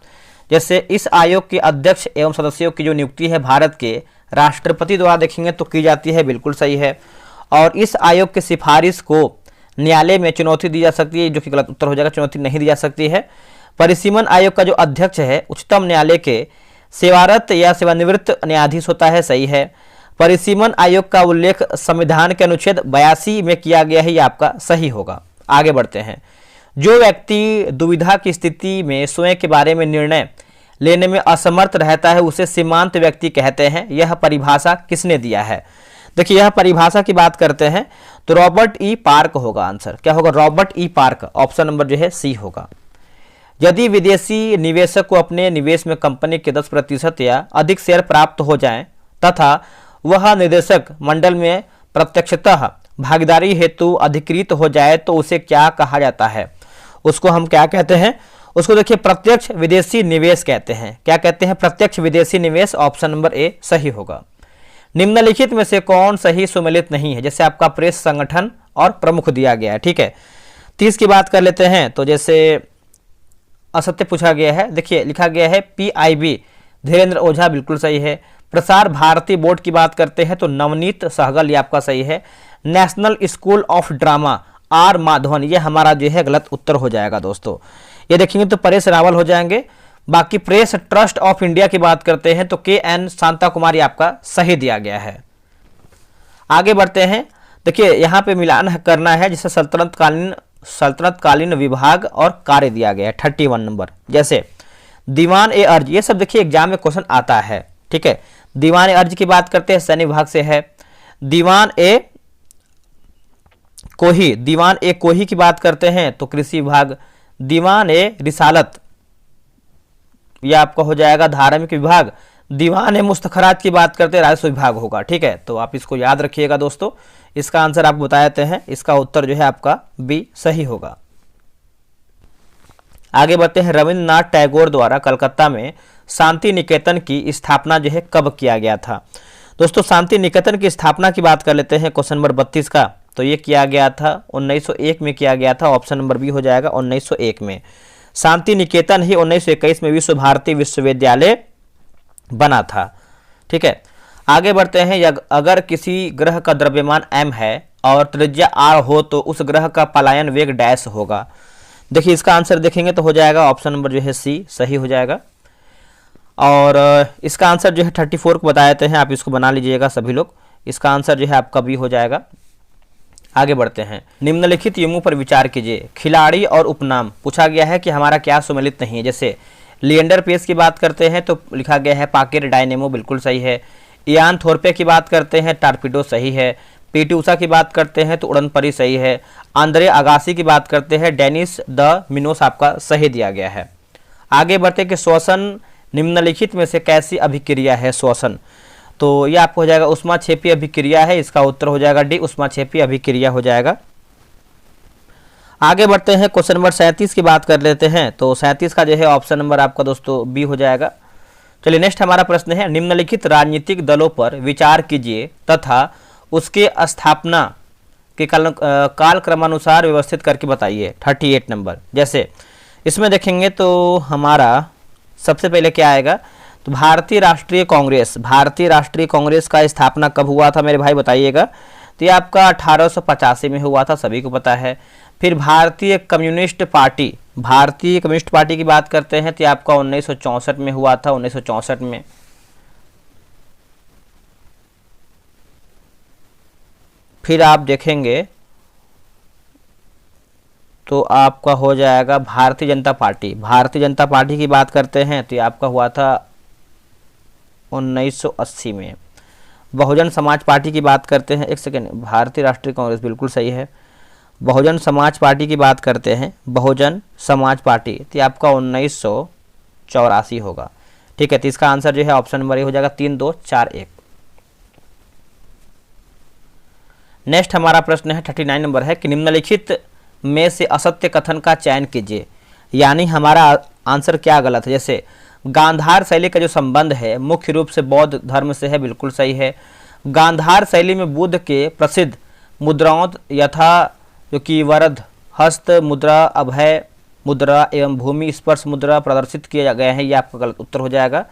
जैसे इस आयोग के अध्यक्ष एवं सदस्यों की जो नियुक्ति है भारत के राष्ट्रपति द्वारा देखेंगे तो की जाती है, बिल्कुल सही है। और इस आयोग की सिफारिश को न्यायालय में चुनौती दी जा सकती है, जो कि गलत उत्तर हो जाएगा, चुनौती नहीं दी जा सकती है। परिसीमन आयोग का जो अध्यक्ष है उच्चतम न्यायालय के सेवारत या सेवानिवृत्त न्यायाधीश होता है, सही है। परिसीमन आयोग का उल्लेख संविधान के अनुच्छेद 82 में किया गया है, ये आपका सही होगा। आगे बढ़ते हैं। जो व्यक्ति दुविधा की स्थिति में स्वयं के बारे में निर्णय लेने में असमर्थ रहता है उसे सीमांत व्यक्ति कहते हैं। यह परिभाषा किसने दिया है? देखिए, यह परिभाषा की बात करते हैं तो रॉबर्ट ई पार्क होगा आंसर। क्या होगा? Robert E park, option number जो है सी होगा। यदि विदेशी निवेशक को अपने निवेश में कंपनी के 10% या अधिक शेयर प्राप्त हो जाएं तथा वह निदेशक मंडल में प्रत्यक्षतः भागीदारी हेतु अधिकृत हो जाए तो उसे क्या कहा जाता है? उसको हम क्या कहते हैं? उसको देखिए प्रत्यक्ष विदेशी निवेश कहते हैं। क्या कहते हैं? प्रत्यक्ष विदेशी निवेश। ऑप्शन नंबर ए सही होगा। निम्नलिखित में से कौन सही सुमेलित नहीं है? जैसे आपका प्रेस संगठन और प्रमुख दिया गया है। ठीक है, 30 की बात कर लेते हैं तो जैसे असत्य पूछा गया है। देखिए लिखा गया है PIB धीरेन्द्र ओझा, बिल्कुल सही है। प्रसार भारती बोर्ड की बात करते हैं तो नवनीत सहगल, ये आपका सही है। National school of drama R Madhavan, ये हमारा जो है गलत उत्तर हो जाएगा दोस्तों। ये देखेंगे तो परेश रावल हो जाएंगे। बाकी प्रेस ट्रस्ट ऑफ इंडिया की बात करते हैं तो KN शांता कुमार, ये आपका सही दिया गया है। आगे बढ़ते हैं। देखिए यहाँ पे मिलान करना है, जिसे सल्तनतकालीन विभाग और कार्य दिया गया है 31 नंबर। जैसे दीवान ए अर्ज, ये सब देखिए एग्जाम में क्वेश्चन आता है। ठीक है, दीवान ए अर्ज की बात करते हैं, सैन्य विभाग से है। दीवान ए कोही की बात करते हैं तो कृषि विभाग। दीवान ए रिसालत, यह आपका हो जाएगा धार्मिक विभाग। दीवान ए मुस्तखरात की बात करते हैं राजस्व विभाग होगा। ठीक है, तो आप इसको याद रखिएगा दोस्तों। इसका आंसर आपको बता देते हैं, इसका उत्तर जो है आपका बी सही होगा। आगे बढ़ते हैं। रविंद्रनाथ टैगोर द्वारा कलकत्ता में शांति निकेतन की स्थापना जो है कब किया गया था? दोस्तों शांति निकेतन की स्थापना की बात कर लेते हैं क्वेश्चन नंबर 32 का। तो ये किया गया था 1901 में किया गया था। ऑप्शन नंबर बी हो जाएगा 1901 में। शांति निकेतन ही 1921 में विश्व भारती विश्वविद्यालय बना था। ठीक है, आगे बढ़ते हैं। अगर किसी ग्रह का द्रव्यमान m है और त्रिज्या r हो तो उस ग्रह का पलायन वेग डैश होगा। देखिए इसका आंसर देखेंगे तो हो जाएगा ऑप्शन नंबर जो है सी सही हो जाएगा। और इसका आंसर जो है 34 को बता देते हैं, आप इसको बना लीजिएगा सभी लोग। इसका आंसर जो है आपका बी हो जाएगा। आगे बढ़ते हैं, निम्नलिखित युग्मों पर विचार कीजिए। खिलाड़ी और उपनाम पूछा गया है कि हमारा क्या सुमेलित नहीं है। जैसे लिएंडर पेस की बात करते हैं तो लिखा गया है पाकिर डायनेमो, बिल्कुल सही है। इयान थोरपे की बात करते हैं टारपीडो, सही है। पीटी उषा की बात करते हैं तो उड़न परी, सही है। आंद्रे अगासी की बात करते हैं डेनिस द मिनोस, आपका सही दिया गया है। आगे बढ़ते कि श्वसन निम्नलिखित में से कैसी अभिक्रिया है। श्वसन तो ये आपको हो जाएगा ऊष्माक्षेपी अभिक्रिया है, इसका उत्तर हो जाएगा डी, ऊष्माक्षेपी अभिक्रिया हो जाएगा। आगे बढ़ते हैं, क्वेश्चन नंबर 37 की बात कर लेते हैं। तो 37 का जो है ऑप्शन नंबर आपका दोस्तों बी हो जाएगा। चलिए नेक्स्ट हमारा प्रश्न है, निम्नलिखित राजनीतिक दलों पर विचार कीजिए तथा उसके स्थापना के काल क्रमानुसार व्यवस्थित करके बताइए। 38 नंबर। जैसे इसमें देखेंगे तो हमारा सबसे पहले क्या आएगा, तो भारतीय राष्ट्रीय कांग्रेस का स्थापना कब हुआ था मेरे भाई बताइएगा। तो ये आपका 1885 में हुआ था, सभी को पता है। फिर भारतीय कम्युनिस्ट पार्टी की बात करते हैं तो आपका 1964 में हुआ था, 1964 में। फिर आप देखेंगे तो आपका हो जाएगा भारतीय जनता पार्टी की बात करते हैं तो ये आपका हुआ था 1980 में। बहुजन समाज पार्टी की बात करते हैं, एक सेकेंड, भारतीय राष्ट्रीय कांग्रेस बिल्कुल सही है। बहुजन समाज पार्टी की बात करते हैं, बहुजन समाज पार्टी, तो ये आपका 1984 होगा। ठीक है, तो इसका आंसर जो है ऑप्शन नंबर ए हो जाएगा 3, 2, 4, 1। नेक्स्ट हमारा प्रश्न है 39 नंबर है कि निम्नलिखित में से असत्य कथन का चयन कीजिए, यानी हमारा आंसर क्या गलत है। जैसे गांधार शैली का जो संबंध है मुख्य रूप से बौद्ध धर्म से है, बिल्कुल सही है। गांधार शैली में बुद्ध के प्रसिद्ध मुद्राओं यथा जो कि वरद हस्त मुद्रा, अभय मुद्रा एवं भूमि स्पर्श मुद्रा प्रदर्शित किए गए हैं, ये आपका गलत उत्तर हो जाएगा।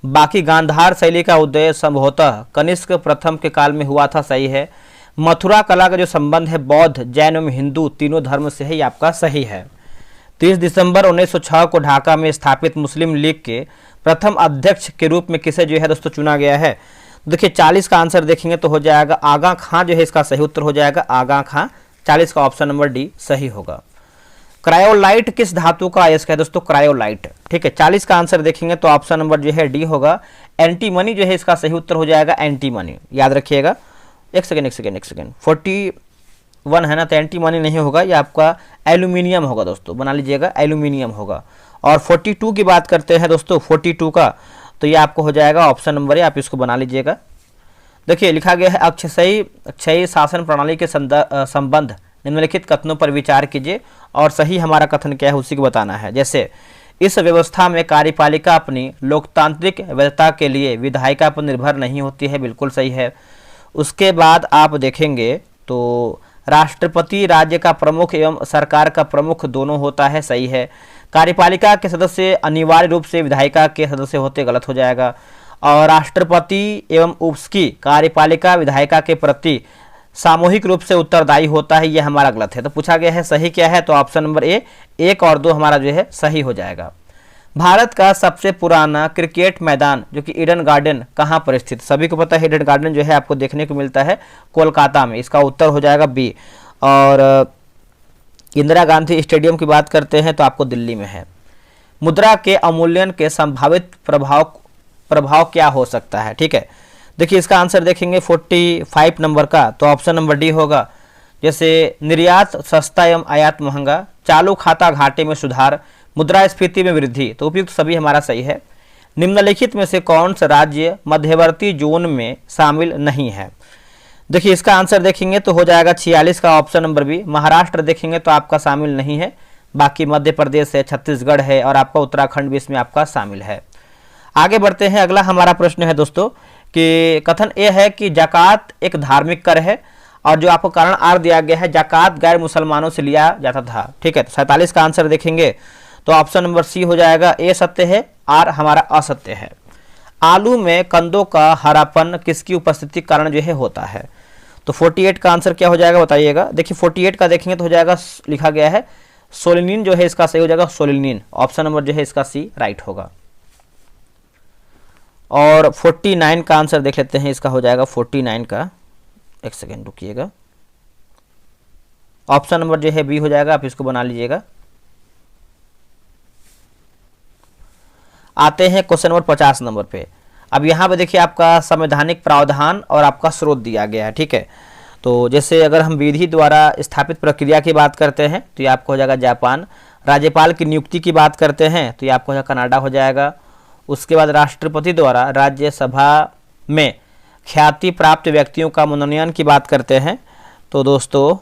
बाकी गांधार शैली का उदय संभवतः कनिष्क प्रथम के काल में हुआ था, सही है। मथुरा कला का जो संबंध है बौद्ध, जैन एवं हिंदू तीनों धर्म से है, ये आपका सही है। 30 दिसंबर 1906 को ढाका में स्थापित मुस्लिम लीग के प्रथम अध्यक्ष के रूप में किसे जो है दोस्तों चुना गया है। देखिए 40 का आंसर देखेंगे तो हो जाएगा आगा खां, जो है इसका सही उत्तर हो जाएगा आगा खां। 40 का ऑप्शन नंबर डी सही होगा। क्रायोलाइट किस धातु का अयस्क है दोस्तों, क्रायोलाइट। ठीक है, 40 का आंसर देखेंगे तो ऑप्शन नंबर जो है डी होगा। एंटीमनी जो है इसका सही उत्तर हो जाएगा एंटीमनी, याद रखिएगा। एक सेकेंड 41 है ना, तो एंटीमनी नहीं होगा, ये आपका एल्यूमिनियम होगा दोस्तों, बना लीजिएगा एल्यूमिनियम होगा। और 42 की बात करते हैं दोस्तों 42 का, तो ये आपको हो जाएगा ऑप्शन नंबर ए, आप इसको बना लीजिएगा। देखिए लिखा गया है अक्षयी शासन प्रणाली के संबंध निम्नलिखित कथनों पर विचार कीजिए और सही हमारा कथन क्या है उसी को बताना है। जैसे इस व्यवस्था में कार्यपालिका अपनी लोकतांत्रिक वैधता के लिए विधायिका पर निर्भर नहीं होती है, बिल्कुल सही है। उसके बाद आप देखेंगे तो राष्ट्रपति राज्य का प्रमुख एवं सरकार का प्रमुख दोनों होता है, सही है। कार्यपालिका के सदस्य अनिवार्य रूप से विधायिका के सदस्य होते, गलत हो जाएगा। और राष्ट्रपति एवं उसकी कार्यपालिका विधायिका के प्रति सामूहिक रूप से उत्तरदायी होता है, यह हमारा गलत है। तो पूछा गया है सही क्या है, तो ऑप्शन नंबर ए 1 और 2 हमारा जो है सही हो जाएगा। भारत का सबसे पुराना क्रिकेट मैदान जो कि ईडन गार्डन कहाँ पर स्थित, सभी को पता है ईडन गार्डन जो है आपको देखने को मिलता है कोलकाता में, इसका उत्तर हो जाएगा बी। और इंदिरा गांधी स्टेडियम की बात करते हैं तो आपको दिल्ली में है। मुद्रा के अवमूल्यन के संभावित प्रभाव क्या हो सकता है। ठीक है, देखिए इसका आंसर देखेंगे 45 नंबर का, तो ऑप्शन नंबर डी होगा। जैसे निर्यात सस्ता एवं आयात महंगा, चालू खाता घाटे में सुधार, मुद्रास्फीति में वृद्धि, तो उपयुक्त सभी हमारा सही है। निम्नलिखित में से कौन सा राज्य मध्यवर्ती जोन में शामिल नहीं है। देखिए इसका आंसर देखेंगे तो हो जाएगा 46 का ऑप्शन नंबर बी। महाराष्ट्र देखेंगे तो आपका शामिल नहीं है, बाकी मध्य प्रदेश है, छत्तीसगढ़ है और आपका उत्तराखंड भी इसमें आपका शामिल है। आगे बढ़ते हैं, अगला हमारा प्रश्न है दोस्तों कि कथन ये है कि ज़कात एक धार्मिक कर है और जो आपको कारण आर दिया गया है, ज़कात गैर मुसलमानों से लिया जाता था। ठीक है, तो 47 का आंसर देखेंगे तो ऑप्शन नंबर सी हो जाएगा, ए सत्य है, आर हमारा असत्य है। आलू में कंदों का हरापन किसकी उपस्थिति के कारण जो है होता है, तो 48 का आंसर क्या हो जाएगा बताइएगा। देखिए 48 का देखेंगे तो हो जाएगा, लिखा गया है सोलिनिन, जो है इसका सही हो जाएगा सोलिनिन, ऑप्शन नंबर जो है इसका सी राइट होगा। और 49 का आंसर देख लेते हैं, इसका हो जाएगा 49 का, एक सेकेंड रुकिएगा, ऑप्शन नंबर जो है बी हो जाएगा, आप इसको बना लीजिएगा। आते हैं क्वेश्चन नंबर 50 नंबर पे। अब यहाँ पे देखिए आपका संवैधानिक प्रावधान और आपका स्रोत दिया गया है, ठीक है। तो जैसे अगर हम विधि द्वारा स्थापित प्रक्रिया की बात करते हैं तो ये आपको हो जाएगा जापान। राज्यपाल की नियुक्ति की बात करते हैं तो ये आपको हो जाएगा कनाडा हो जाएगा। उसके बाद राष्ट्रपति द्वारा राज्यसभा में ख्याति प्राप्त व्यक्तियों का मनोनयन की बात करते हैं तो दोस्तों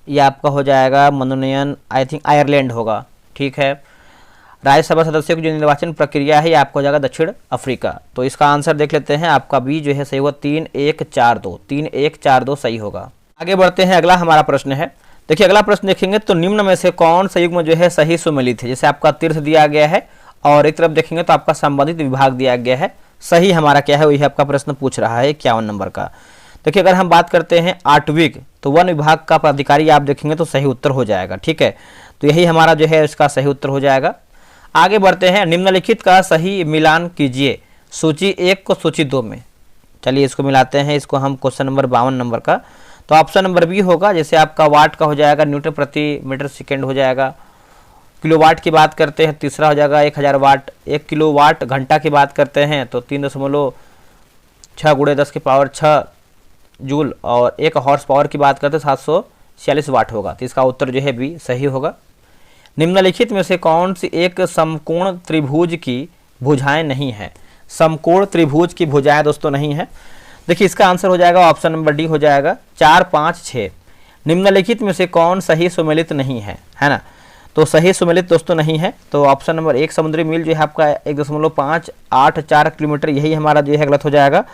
ये आपका हो जाएगा मनोनयन, आई थिंक आयरलैंड होगा, ठीक है। राज्यसभा सदस्यों की जो निर्वाचन प्रक्रिया है ये आपको हो जाएगा दक्षिण अफ्रीका। तो इसका आंसर देख लेते हैं, आपका बी जो है सही होगा, 3142, 3142 सही होगा। आगे बढ़ते हैं, अगला हमारा प्रश्न है। देखिए अगला प्रश्न देखेंगे तो निम्न में से कौन सा युग्म जो है सही सुमेलित है। जैसे आपका तीर्थ दिया गया है और एक तरफ देखेंगे तो आपका संबंधित विभाग दिया गया है। सही हमारा क्या है वही आपका प्रश्न पूछ रहा है 51 नंबर का। देखिए अगर हम बात करते हैं आटविक तो वन विभाग का पदाधिकारी आप देखेंगे तो सही उत्तर हो जाएगा, ठीक है। तो यही हमारा जो है इसका सही उत्तर हो जाएगा। आगे बढ़ते हैं, निम्नलिखित का सही मिलान कीजिए सूची 1 को सूची 2 में। चलिए इसको मिलाते हैं, इसको हम क्वेश्चन नंबर 52 नंबर का। तो ऑप्शन नंबर बी होगा, जैसे आपका वाट का हो जाएगा न्यूटन प्रति मीटर सेकेंड हो जाएगा। किलोवाट की बात करते हैं तीसरा हो जाएगा 1000 वाट। 1 किलोवाट घंटा की बात करते हैं तो 3.6 × 10⁻⁶ जूल, और 1 हॉर्स पावर की बात करते हैं 746 वाट होगा। तो इसका उत्तर जो है बी सही होगा। निम्नलिखित में से कौन सी एक समकोण त्रिभुज की भुजाएं नहीं है। समकोण त्रिभुज की भुजाएं दोस्तों नहीं है। देखिए इसका आंसर हो जाएगा ऑप्शन नंबर डी हो जाएगा 4, 5, 6। निम्नलिखित में से कौन सही सुमेलित नहीं है, है ना। तो सही सुमेलित दोस्तों नहीं है। तो ऑप्शन नंबर 1 समुद्री मील जो है आपका 1.584 किलोमीटर, यही हमारा जो है गलत हो जाएगा।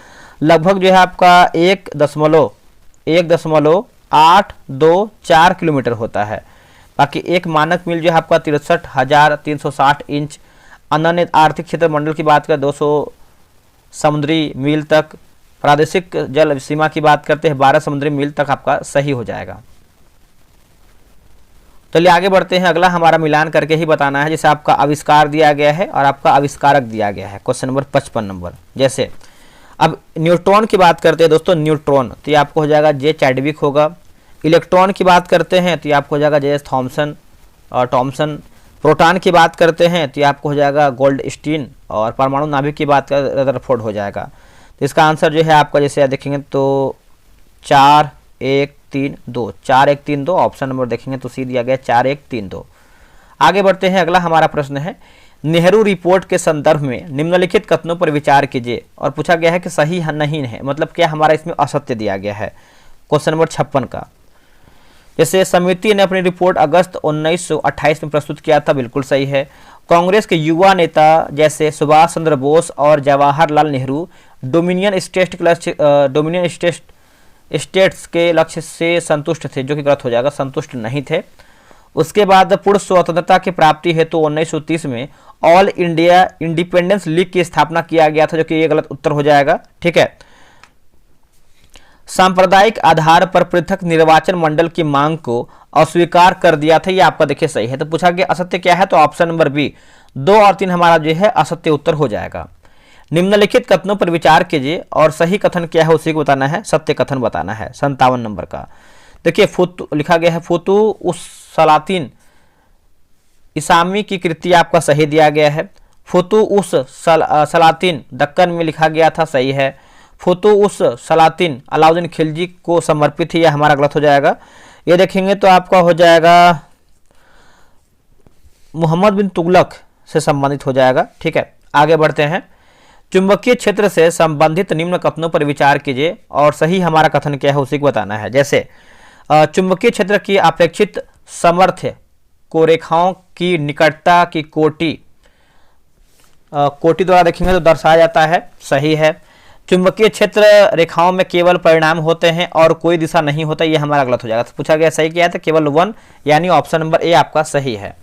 लगभग जो है आपका 1.824 किलोमीटर होता है। बाकी एक मानक मील जो है आपका 63,360 इंच। अनन्य आर्थिक क्षेत्र मंडल की बात करें 200 समुद्री मील तक। प्रादेशिक जल सीमा की बात करते हैं 12 समुद्री मील तक आपका सही हो जाएगा। चलिए आगे बढ़ते हैं, अगला हमारा मिलान करके ही बताना है। जैसे आपका आविष्कार दिया गया है और आपका आविष्कारक दिया गया है, क्वेश्चन नंबर 55 नंबर। जैसे अब न्यूट्रॉन की बात करते हैं दोस्तों, न्यूट्रॉन तो ये आपको हो जाएगा जे चैडविक होगा। इलेक्ट्रॉन की बात करते हैं तो ये आपको हो जाएगा जे एस थॉमसन और टॉमसन। प्रोटॉन की बात करते हैं तो ये आपको हो जाएगा गोल्डस्टीन, और परमाणु नाभिक की बात करें रदरफोर्ड हो जाएगा। तो इसका आंसर जो है आपका जैसे देखेंगे तो 4, 1, 3, 2, 4, 1, 3, 2। ऑप्शन नंबर देखेंगे तो सी दिया गया 4, 1, 3, 2। आगे बढ़ते हैं, अगला हमारा प्रश्न है, नेहरू रिपोर्ट के संदर्भ में निम्नलिखित कथनों पर विचार कीजिए। और पूछा गया है कि सही नहीं है, मतलब क्या हमारा इसमें असत्य दिया गया है। क्वेश्चन नंबर 56 का, जैसे समिति ने अपनी रिपोर्ट अगस्त 1928 में प्रस्तुत किया था, बिल्कुल सही है। कांग्रेस के युवा नेता जैसे सुभाष चंद्र बोस और जवाहरलाल नेहरू डोमिनियन स्टेट्स के लक्ष्य से संतुष्ट थे, जो कि गलत हो जाएगा, संतुष्ट नहीं थे। उसके बाद पूर्ण स्वतंत्रता की प्राप्ति हेतु 1930 में ऑल इंडिया इंडिपेंडेंस लीग की स्थापना किया गया था, जो कि ये गलत उत्तर हो जाएगा, ठीक है। सांप्रदायिक आधार पर पृथक निर्वाचन मंडल की मांग को अस्वीकार कर दिया था, ये आपका देखिए सही है। तो पूछा गया असत्य क्या है, तो ऑप्शन नंबर बी 2 और 3 हमारा जो है असत्य उत्तर हो जाएगा। निम्नलिखित कथनों पर विचार कीजिए और सही कथन क्या है उसी को बताना है, सत्य कथन बताना है। 57 नंबर का देखिए फुतू लिखा गया है, फुतू उस सलातीन इसामी की कृति आपका सही दिया गया है। फुतू उस सलातीन दक्कन में लिखा गया था, सही है। फुतू उस सलातीन अलाउद्दीन खिलजी को समर्पित है, यह हमारा गलत हो जाएगा। ये देखेंगे तो आपका हो जाएगा मोहम्मद बिन तुगलक से संबंधित हो जाएगा, ठीक है। आगे बढ़ते हैं, चुंबकीय क्षेत्र से संबंधित निम्न कथनों पर विचार कीजिए और सही हमारा कथन क्या है उसी को बताना है। जैसे चुंबकीय क्षेत्र की अपेक्षित सामर्थ्य को रेखाओं की निकटता की कोटि द्वारा देखेंगे तो दर्शाया जाता है, सही है। चुंबकीय क्षेत्र रेखाओं में केवल परिणाम होते हैं और कोई दिशा नहीं होता, ये हमारा गलत हो जाएगा। तो पूछा गया सही क्या है, तो केवल 1 यानी ऑप्शन नंबर ए आपका सही है।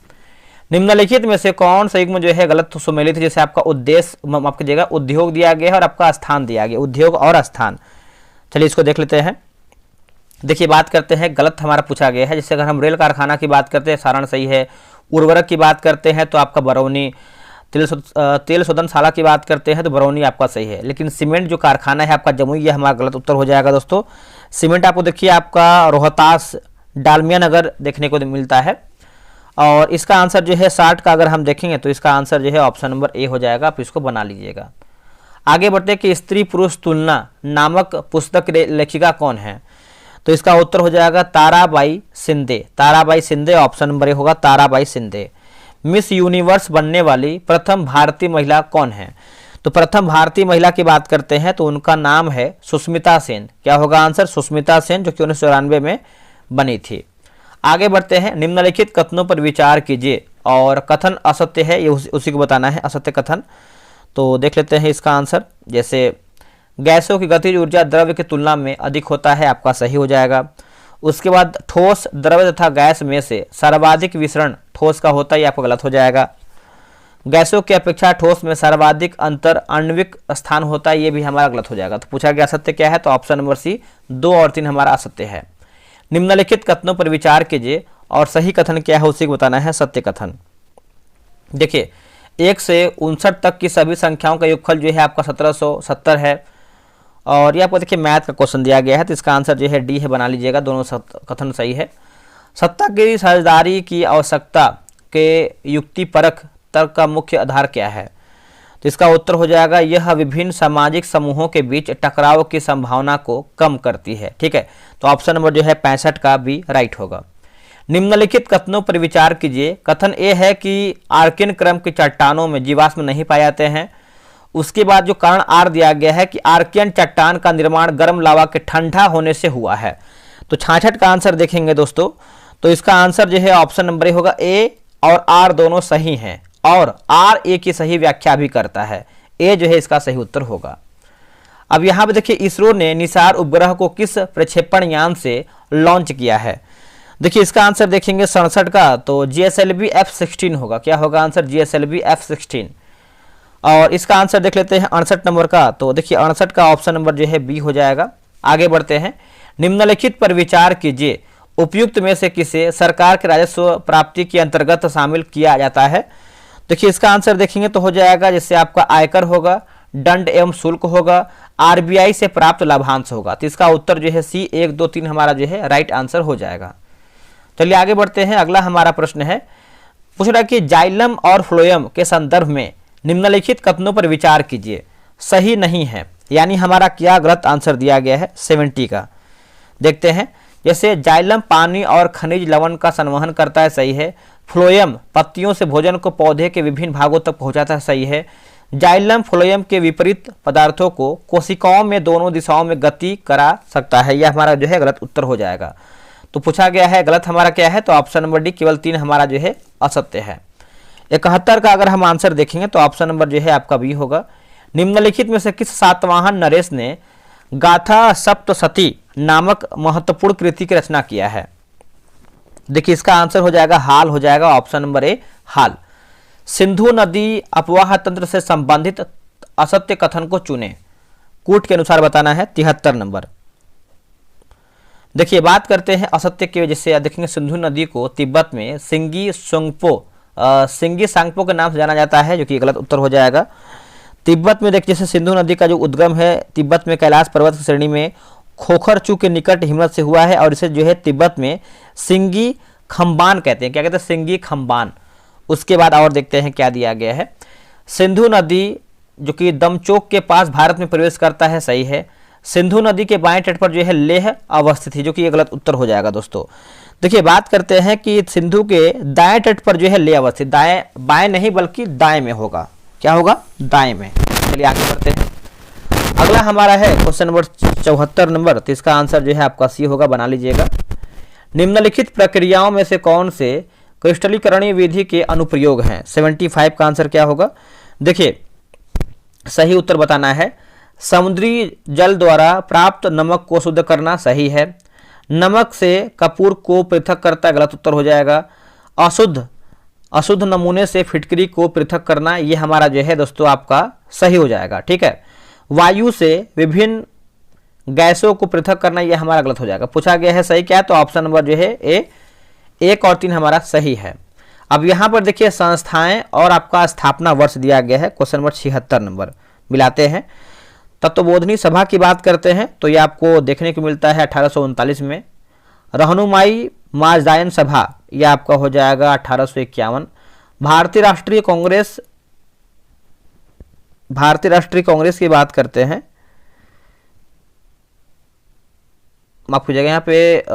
निम्नलिखित में से कौन सा युग्म जो है गलत सुमेलित है। जैसे आपका उद्देश्य माफ कीजिएगा उद्योग दिया गया है और आपका स्थान दिया गया, उद्योग और स्थान। चलिए इसको देख लेते हैं। देखिए बात करते हैं, गलत हमारा पूछा गया है। जैसे अगर हम रेल कारखाना की बात करते हैं सारण सही है। उर्वरक की बात करते हैं तो आपका बरौनी। तेल शोधनशाला की बात करते हैं तो बरौनी आपका सही है, लेकिन सीमेंट जो कारखाना है आपका जमुई, ये हमारा गलत उत्तर हो जाएगा दोस्तों। सीमेंट आपको देखिए आपका रोहतास डालमिया नगर देखने को मिलता है। और इसका आंसर जो है 60 का अगर हम देखेंगे तो इसका आंसर जो है ऑप्शन नंबर ए हो जाएगा, आप इसको बना लीजिएगा। आगे बढ़ते हैं कि स्त्री पुरुष तुलना नामक पुस्तक लेखिका कौन है, तो इसका उत्तर हो जाएगा Tarabai Shinde. Tarabai Shinde option number A होगा, ताराबाई शिंदे। मिस यूनिवर्स बनने वाली प्रथम भारतीय महिला कौन है, तो प्रथम भारतीय महिला की बात करते हैं तो उनका नाम है सुष्मिता सेन। क्या होगा आंसर, सुष्मिता सेन, जो कि 1994 में बनी थी। आगे बढ़ते हैं, निम्नलिखित कथनों पर विचार कीजिए और कथन असत्य है, ये उसी को बताना है, असत्य कथन। तो देख लेते हैं इसका आंसर। जैसे गैसों की गतिज ऊर्जा द्रव्य की तुलना में अधिक होता है, आपका सही हो जाएगा। उसके बाद ठोस द्रव्य तथा गैस में से सर्वाधिक विसरण ठोस का होता है, आपका गलत हो जाएगा। गैसों की अपेक्षा ठोस में सर्वाधिक अंतर आणविक स्थान होता है, ये भी हमारा गलत हो जाएगा। तो पूछा गया असत्य क्या है, तो ऑप्शन नंबर सी 2 और 3 हमारा असत्य है। निम्नलिखित कथनों पर विचार कीजिए और सही कथन क्या है उसी को बताना है, सत्य कथन। देखिए 1 से 59 तक की सभी संख्याओं का योगफल जो है आपका 1770 है। और ये आपको देखिए मैथ का क्वेश्चन दिया गया है, तो इसका आंसर जो है डी है, बना लीजिएगा, दोनों कथन सही है। सत्ता की साझेदारी की आवश्यकता के युक्तिपरक तर्क का मुख्य आधार क्या है, तो इसका उत्तर हो जाएगा यह विभिन्न सामाजिक समूहों के बीच टकराव की संभावना को कम करती है। ठीक है, तो ऑप्शन नंबर जो है 65 का भी राइट होगा। निम्नलिखित कथनों पर विचार कीजिए। कथन ए है कि आर्कियन क्रम की चट्टानों में जीवाश्म नहीं पाए जाते हैं। उसके बाद जो कारण आर दिया गया है कि आर्कियन चट्टान का निर्माण गर्म लावा के ठंडा होने से हुआ है। तो 66 का आंसर देखेंगे दोस्तों, तो इसका आंसर जो है ऑप्शन नंबर ए होगा। ए और आर दोनों सही हैं और आर ए की सही व्याख्या भी करता है, ए जो है इसका सही उत्तर होगा। अब यहाँ पे देखिए इसरो ने निसार उपग्रह को किस प्रक्षेपण यान से लॉन्च किया है, देखिए इसका आंसर देखेंगे 67 का, तो GSLV F-16 होगा। क्या होगा आंसर, GSLV F-16। और इसका आंसर देख लेते हैं 68 नंबर का, तो देखिए 68 का ऑप्शन नंबर जो है बी हो जाएगा। आगे बढ़ते हैं, निम्नलिखित पर विचार कीजिए, उपयुक्त में से किसे सरकार के राजस्व प्राप्ति के अंतर्गत शामिल किया जाता है। देखिए इसका आंसर देखेंगे तो हो जाएगा जैसे आपका आयकर होगा, दंड एवं शुल्क होगा, RBI से प्राप्त लाभांश होगा। तो इसका उत्तर जो है सी 1, 2, 3 हमारा जो है राइट आंसर हो जाएगा। चलिए आगे बढ़ते हैं, अगला हमारा प्रश्न है, पूछ रहा है कि जाइलम और फ्लोएम के संदर्भ में निम्नलिखित कथनों पर विचार कीजिए, सही नहीं है, यानी हमारा क्या गलत आंसर दिया गया है 70 का। देखते हैं, जैसे जाइलम पानी और खनिज लवण का संवहन करता है, सही है। फ्लोएम पत्तियों से भोजन को पौधे के विभिन्न भागों तक पहुंचाता है, सही है। जाइलम फ्लोएम के विपरीत पदार्थों को कोशिकाओं में दोनों दिशाओं में गति करा सकता है, यह हमारा जो है गलत उत्तर हो जाएगा। तो पूछा गया है गलत हमारा क्या है, तो ऑप्शन नंबर डी केवल 3 हमारा जो है असत्य है। 71 का अगर हम आंसर देखेंगे तो ऑप्शन नंबर जो है आपका बी होगा। निम्नलिखित में से किस सातवाहन नरेश ने गाथा सप्तशती नामक महत्वपूर्ण कृति की रचना किया है, देखिए इसका आंसर हो जाएगा हाल हो जाएगा, ऑप्शन नंबर ए हाल। सिंधु नदी अपवाह तंत्र से संबंधित असत्य कथन को चुने, कूट के अनुसार बताना है, 73 नंबर। देखिए बात करते हैं असत्य की वजह से, देखेंगे सिंधु नदी को तिब्बत में सिंगी सांगपो के नाम से जाना जाता है, जो कि गलत उत्तर हो जाएगा। तिब्बत में देखिए जैसे सिंधु नदी का जो उद्गम है तिब्बत में कैलाश पर्वत की श्रेणी में खोखरचू के निकट हिमवत से हुआ है, और इसे जो है तिब्बत में सिंगी खम्बान कहते हैं। क्या कहते हैं, सिंगी खम्बान। उसके बाद और देखते हैं क्या दिया गया है, सिंधु नदी जो कि दमचोक के पास भारत में प्रवेश करता है, सही है। सिंधु नदी के बाएं तट पर जो है लेह अवस्थित है, जो कि ये गलत उत्तर हो जाएगा दोस्तों। देखिए बात करते हैं कि सिंधु के दाएं तट पर जो है लेह अवस्थित, दाएं बाएं नहीं बल्कि दाएं में होगा, क्या होगा, दाएं में। चलिए आगे बढ़ते हैं, अगला हमारा है क्वेश्चन नंबर 74 नंबर, तो इसका आंसर जो है आपका सी होगा, बना लीजिएगा। निम्नलिखित प्रक्रियाओं में से कौन से क्रिस्टलीकरणीय विधि के अनुप्रयोग हैं, 75 का आंसर क्या होगा। देखिए सही उत्तर बताना है, समुद्री जल द्वारा प्राप्त नमक को शुद्ध करना, सही है। नमक से कपूर को पृथक करता है, गलत उत्तर हो जाएगा। अशुद्ध नमूने से फिटकरी को पृथक करना, ये हमारा जो है दोस्तों आपका सही हो जाएगा, ठीक है। वायु से विभिन्न गैसों को पृथक करना, ये हमारा गलत हो जाएगा। पूछा गया है सही क्या है, तो ऑप्शन नंबर जो है ए 1 और 3 हमारा सही है। अब यहाँ पर देखिए संस्थाएं और आपका स्थापना वर्ष दिया गया है, क्वेश्चन नंबर 76 नंबर मिलाते हैं। तत्वबोधनी सभा की बात करते हैं तो ये आपको देखने को मिलता है 1839 में। रहनुमाई माजदायन सभा ये आपका हो जाएगा 1851। भारतीय राष्ट्रीय कांग्रेस की बात करते हैं, माफ कीजिएगा यहाँ पे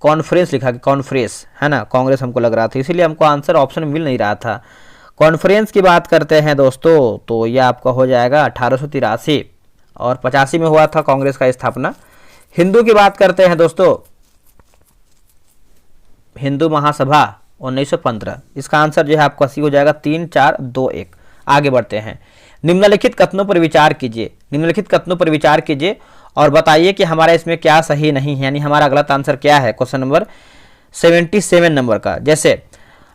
कॉन्फ्रेंस लिखा कि कॉन्फ्रेंस है ना, कांग्रेस हमको लग रहा था, इसीलिए हमको आंसर ऑप्शन मिल नहीं रहा था। कॉन्फ्रेंस की बात करते हैं दोस्तों तो यह आपका हो जाएगा 1883 और 85 में हुआ था कांग्रेस का स्थापना। हिंदू की बात करते हैं दोस्तों, हिंदू महासभा 1915, इसका आंसर जो है आपका सी हो जाएगा 3 4 2 1। आगे बढ़ते हैं। निम्नलिखित कथनों पर विचार कीजिए, निम्नलिखित कथनों पर विचार कीजिए और बताइए कि हमारा इसमें क्या सही नहीं है, यानी हमारा गलत आंसर क्या है, क्वेश्चन नंबर 77 नंबर का। जैसे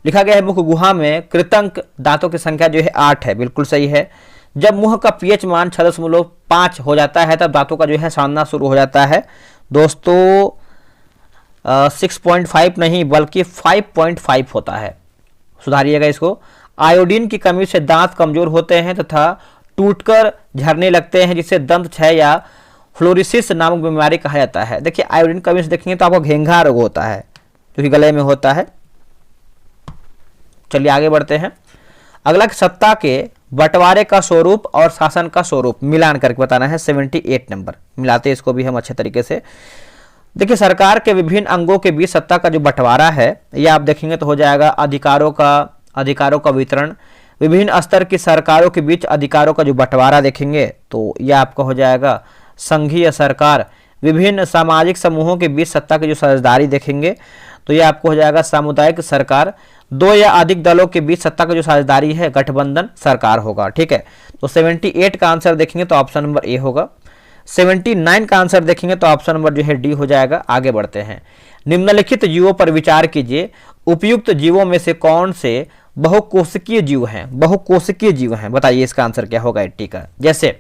लिखा गया है मुख गुहा में कृतंक दांतों की संख्या जो है 8 है, बिल्कुल सही है। जब मुंह का पीएच मान 6.5 हो जाता है तब दांतों का जो है सड़ना शुरू हो जाता है दोस्तों। 6.5 नहीं बल्कि 5.5 होता है, सुधारिएगा इसको। आयोडीन की कमी से दांत कमजोर होते हैं तथा टूटकर झरने लगते हैं, जिससे दंत क्षय या फ्लोरिसिस नामक बीमारी कहा जाता है। देखिए आयोडीन कमी से देखेंगे तो आपको घेंघा रोग होता है जो कि गले में होता है। चलिए आगे बढ़ते हैं। अगला सत्ता के बंटवारे का स्वरूप और शासन का स्वरूप मिलान करके बताना है, 78 नंबर मिलाते हैं इसको भी हम अच्छे तरीके से। देखिए सरकार के विभिन्न अंगों के बीच सत्ता का जो बंटवारा है ये आप देखेंगे तो हो जाएगा अधिकारों का वितरण। विभिन्न स्तर की सरकारों के बीच अधिकारों का जो बंटवारा देखेंगे तो यह आपका हो जाएगा संघीय सरकार। विभिन्न सामाजिक समूहों के बीच सत्ता की जो साझेदारी देखेंगे तो यह आपको हो जाएगा सामुदायिक सरकार। 2 या अधिक दलों के बीच सत्ता का जो साझेदारी है गठबंधन सरकार होगा, ठीक है। तो 78 का आंसर देखेंगे तो ऑप्शन नंबर ए होगा। 79 का आंसर देखेंगे तो ऑप्शन नंबर जो है डी हो जाएगा। आगे बढ़ते हैं। निम्नलिखित जीवों पर विचार कीजिए, उपयुक्त जीवों में से कौन से बहुकोशिकीय जीव हैं, बहुकोशिकीय जीव हैं, बताइए इसका आंसर क्या होगा 80 का। जैसे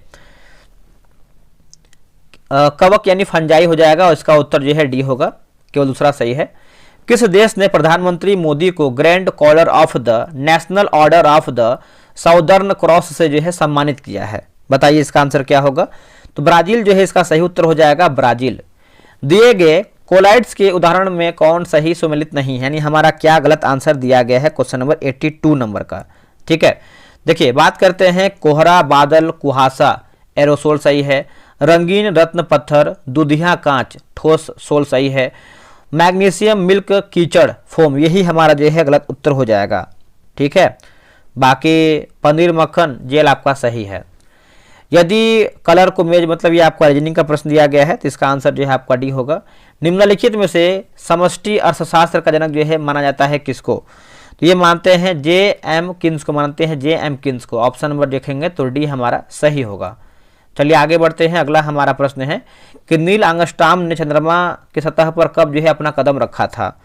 कवक यानी फंजाई हो जाएगा और इसका उत्तर जो है डी होगा, केवल दूसरा सही है। किस देश ने प्रधानमंत्री मोदी को Grand Collar of the National Order of the Southern Cross से जो है सम्मानित किया है, बताइए इसका आंसर क्या होगा। तो ब्राजील जो है इसका सही उत्तर हो जाएगा ब्राजील। दिए गए कोलाइड्स के उदाहरण में कौन सही सुमेलित नहीं है, यानी हमारा क्या गलत आंसर दिया गया है, क्वेश्चन नंबर 82 नंबर का, ठीक है। देखिए बात करते हैं कोहरा, बादल, कुहासा, एरोसोल सही है। रंगीन रत्न पत्थर, दुधिया कांच, ठोस सोल सही है। मैग्नीशियम मिल्क कीचड़ फोम, यही हमारा जो है गलत उत्तर हो जाएगा, ठीक है। बाकी पनीर मक्खन जेल आपका सही है। यदि कलर को मेज मतलब ये आपका रीजनिंग का प्रश्न दिया गया है तो इसका आंसर जो है आपका डी होगा। निम्नलिखित में से समष्टि अर्थशास्त्र का जनक जो है माना जाता है किसको, तो ये मानते हैं J.M. किन्स को, मानते हैं J.M. किन्स को। ऑप्शन नंबर देखेंगे तो डी हमारा सही होगा। चलिए आगे बढ़ते हैं। अगला हमारा प्रश्न है कि नील आर्मस्ट्रांग ने चंद्रमा की सतह पर कब जो है अपना कदम रखा था,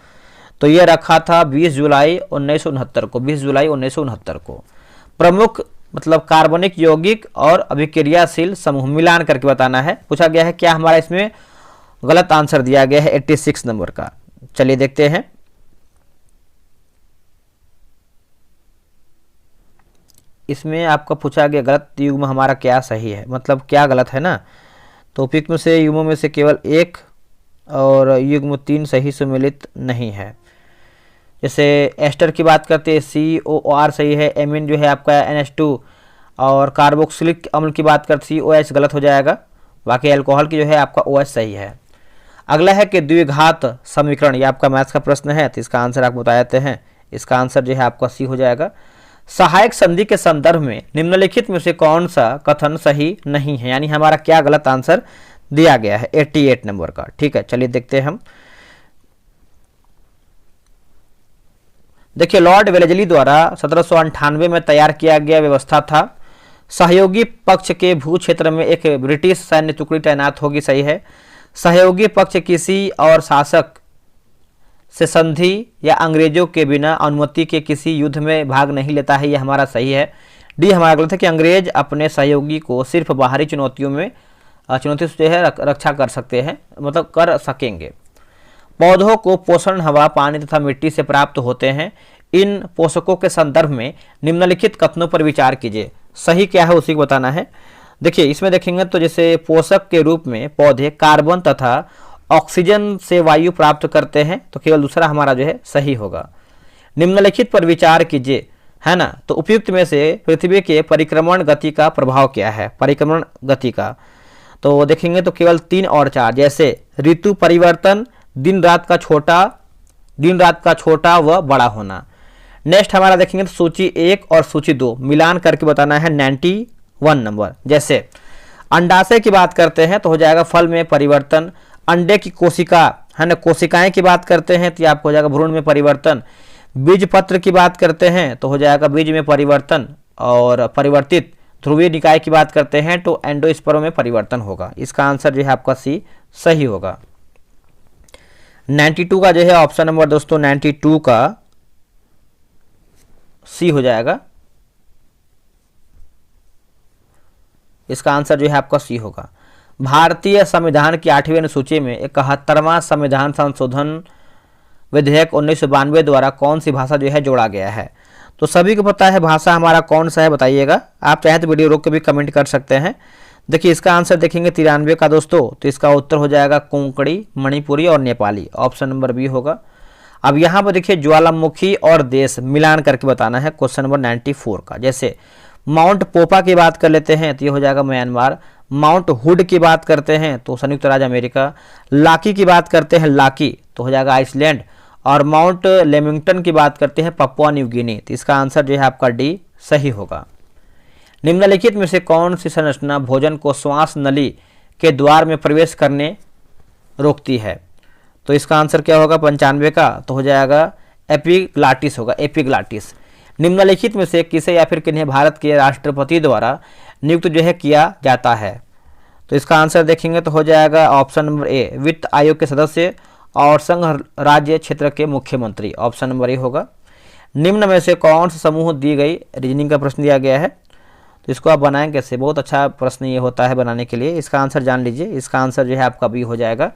तो ये रखा था 20 जुलाई 1969 को, 20 जुलाई 1969 को। प्रमुख मतलब कार्बनिक, यौगिक और अभिक्रियाशील समूह मिलान करके बताना है, पूछा गया है। क्या हमारा इसमें गलत आंसर दिया गया है 86 नंबर का, चलिए देखते हैं। इसमें आपका पूछा गया गलत युग्म हमारा क्या सही है, मतलब क्या गलत है ना। तो उपयुक्त में से युग्मों में से केवल 1 और युग्म 3 सही सुमेलित नहीं है। जैसे एस्टर की बात करते हैं COR सही है, एमीन जो है आपका NH2, और कार्बोक्सिलिक अम्ल की बात करते COH गलत हो जाएगा। बाकी अल्कोहल की जो है आपका OH सही है। अगला है कि द्विघात समीकरण, ये आपका मैथ्स का प्रश्न है तो इसका आंसर आपको बता देते हैं। इसका आंसर जो है आपका सी हो जाएगा। सहायक संधि के संदर्भ में निम्नलिखित में से कौन सा कथन सही नहीं है, यानी हमारा क्या गलत आंसर दिया गया है 88 नंबर का, ठीक है। चलिए देखते हैं हम। देखिए लॉर्ड वेलेस्ली द्वारा 1798 में तैयार किया गया व्यवस्था था सहयोगी पक्ष के भू क्षेत्र में एक ब्रिटिश सैन्य टुकड़ी तैनात होगी, सही है। सहयोगी पक्ष किसी और शासक से संधि या अंग्रेजों के बिना अनुमति के किसी युद्ध में भाग नहीं लेता है, यह हमारा सही है। डी हमारा गलत है कि अंग्रेज अपने सहयोगी को सिर्फ बाहरी चुनौतियों से जो है रक्षा कर सकते हैं, मतलब कर सकेंगे। पौधों को पोषण हवा, पानी तथा मिट्टी से प्राप्त होते हैं। इन पोषकों के संदर्भ में निम्नलिखित कथनों पर विचार कीजिए। सही क्या है उसी को बताना है। देखिए इसमें देखेंगे तो जैसे पोषक के रूप में पौधे कार्बन तथा ऑक्सीजन से वायु प्राप्त करते हैं, तो केवल दूसरा हमारा जो है सही होगा। निम्नलिखित पर विचार कीजिए, है ना। तो उपयुक्त में से पृथ्वी के परिक्रमण गति का प्रभाव क्या है, परिक्रमण गति का, तो देखेंगे तो केवल 3 और 4, जैसे ऋतु परिवर्तन, दिन रात का छोटा व बड़ा होना। नेक्स्ट हमारा देखेंगे तो सूची 1 और सूची 2 मिलान करके बताना है 91 नंबर। जैसे अंडाशय की बात करते हैं तो हो जाएगा फल में परिवर्तन, अंडे की कोशिका, है ना, कोशिकाएं की बात करते हैं तो ये आपको हो जाएगा भ्रूण में परिवर्तन, बीज पत्र की बात करते हैं तो हो जाएगा बीज में परिवर्तन, और परिवर्तित ध्रुवीय निकाय की बात करते हैं तो एंडोस्पर्म में परिवर्तन होगा। इसका आंसर जो है आपका सी सही होगा। 92 का जो है ऑप्शन नंबर दोस्तों 92 का सी हो जाएगा। इसका आंसर जो है आपका सी होगा। भारतीय संविधान की 8वीं अनुसूची में 71वां संविधान संशोधन विधेयक 1992 द्वारा कौन सी भाषा जो है जोड़ा गया है। तो सभी को पता है भाषा हमारा कौन सा है, बताइएगा। आप चाहे तो वीडियो रोक के भी कमेंट कर सकते हैं। देखिए इसका आंसर देखेंगे 93 का दोस्तों, तो इसका उत्तर हो जाएगा कोंकणी, मणिपुरी और नेपाली, ऑप्शन नंबर बी होगा। अब यहाँ पर देखिए ज्वालामुखी और देश मिलान करके बताना है क्वेश्चन नंबर 94 का। जैसे माउंट पोपा की बात कर लेते हैं तो ये हो जाएगा म्यांमार, माउंट हुड की बात करते हैं तो संयुक्त राज्य अमेरिका, लाकी की बात करते हैं लाकी तो हो जाएगा आइसलैंड, और माउंट लेमिंगटन की बात करते हैं पपुआ न्यू गिनी। तो इसका आंसर जो है आपका डी सही होगा। निम्नलिखित में से कौन सी संरचना भोजन को श्वास नली के द्वार में प्रवेश करने रोकती है। तो इसका आंसर क्या होगा 95 का, तो हो जाएगा एपिग्लाटिस होगा, एपिग्लाटिस। निम्नलिखित में से किसे या फिर किन्हें भारत के राष्ट्रपति द्वारा नियुक्त जो है किया जाता है। तो इसका आंसर देखेंगे तो हो जाएगा ऑप्शन नंबर ए, वित्त आयोग के सदस्य और संघ राज्य क्षेत्र के मुख्यमंत्री, ऑप्शन नंबर ए होगा। निम्न में से कौन सा समूह दी गई, रीजनिंग का प्रश्न दिया गया है, तो इसको आप बनाएं कैसे, बहुत अच्छा प्रश्न ये होता है बनाने के लिए। इसका आंसर जान लीजिए, इसका आंसर जो है आपका बी हो जाएगा।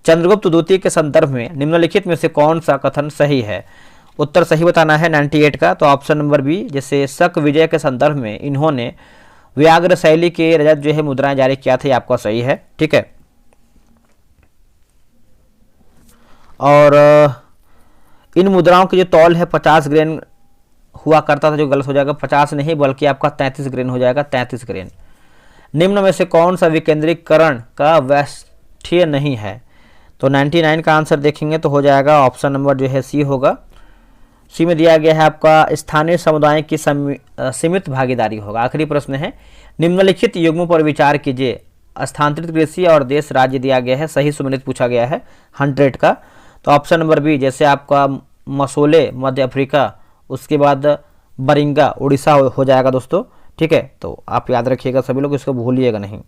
चंद्रगुप्त द्वितीय के संदर्भ में निम्नलिखित में से कौन सा कथन सही है। उत्तर सही बताना है 98 का, तो ऑप्शन नंबर बी, जैसे शक विजय के संदर्भ में इन्होंने व्याघ्र शैली के रजत जो है मुद्राएं जारी किया था, आपका सही है, ठीक है। और इन मुद्राओं की जो तौल है 50 ग्रेन हुआ करता था, जो गलत हो जाएगा, 50 नहीं बल्कि आपका 33 ग्रेन हो जाएगा, 33 ग्रेन। निम्न में से कौन सा विकेंद्रीकरण का वैशिष्ट्य नहीं है। तो 99 का आंसर देखेंगे तो हो जाएगा ऑप्शन नंबर जो है सी होगा। सी में दिया गया है आपका स्थानीय समुदाय की सीमित भागीदारी होगा। आखिरी प्रश्न है, निम्नलिखित युग्मों पर विचार कीजिए। स्थानांतरित कृषि और देश राज्य दिया गया है, सही सुमेलित पूछा गया है 100 का, तो ऑप्शन नंबर बी, जैसे आपका मसोले मध्य अफ्रीका, उसके बाद बरिंगा उड़ीसा हो जाएगा दोस्तों, ठीक है। तो आप याद रखिएगा सभी लोग, इसको भूलिएगा नहीं।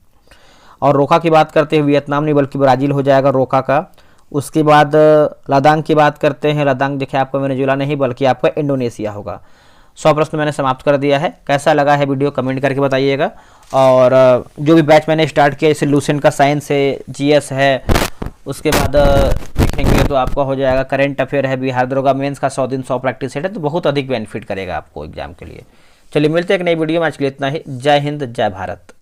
और रोका की बात करते हैं वियतनाम नहीं बल्कि ब्राज़ील हो जाएगा रोका का। उसके बाद लद्दाख की बात करते हैं, लद्दाख देखिए आपका वेनेजुएला नहीं बल्कि आपका इंडोनेशिया होगा। 100 प्रश्न मैंने समाप्त कर दिया है। कैसा लगा है वीडियो कमेंट करके बताइएगा। और जो भी बैच मैंने स्टार्ट किया, जैसे लूसेंट का साइंस है, जीएस है, उसके बाद देखेंगे तो आपका हो जाएगा करेंट अफेयर है, बिहार दरोगा मेंस का 100 दिन 100 प्रैक्टिस सेट है, तो बहुत अधिक बेनिफिट करेगा आपको एग्जाम के लिए। चलिए मिलते हैं एक नई वीडियो में, आज के लिए इतना ही। जय हिंद, जय भारत।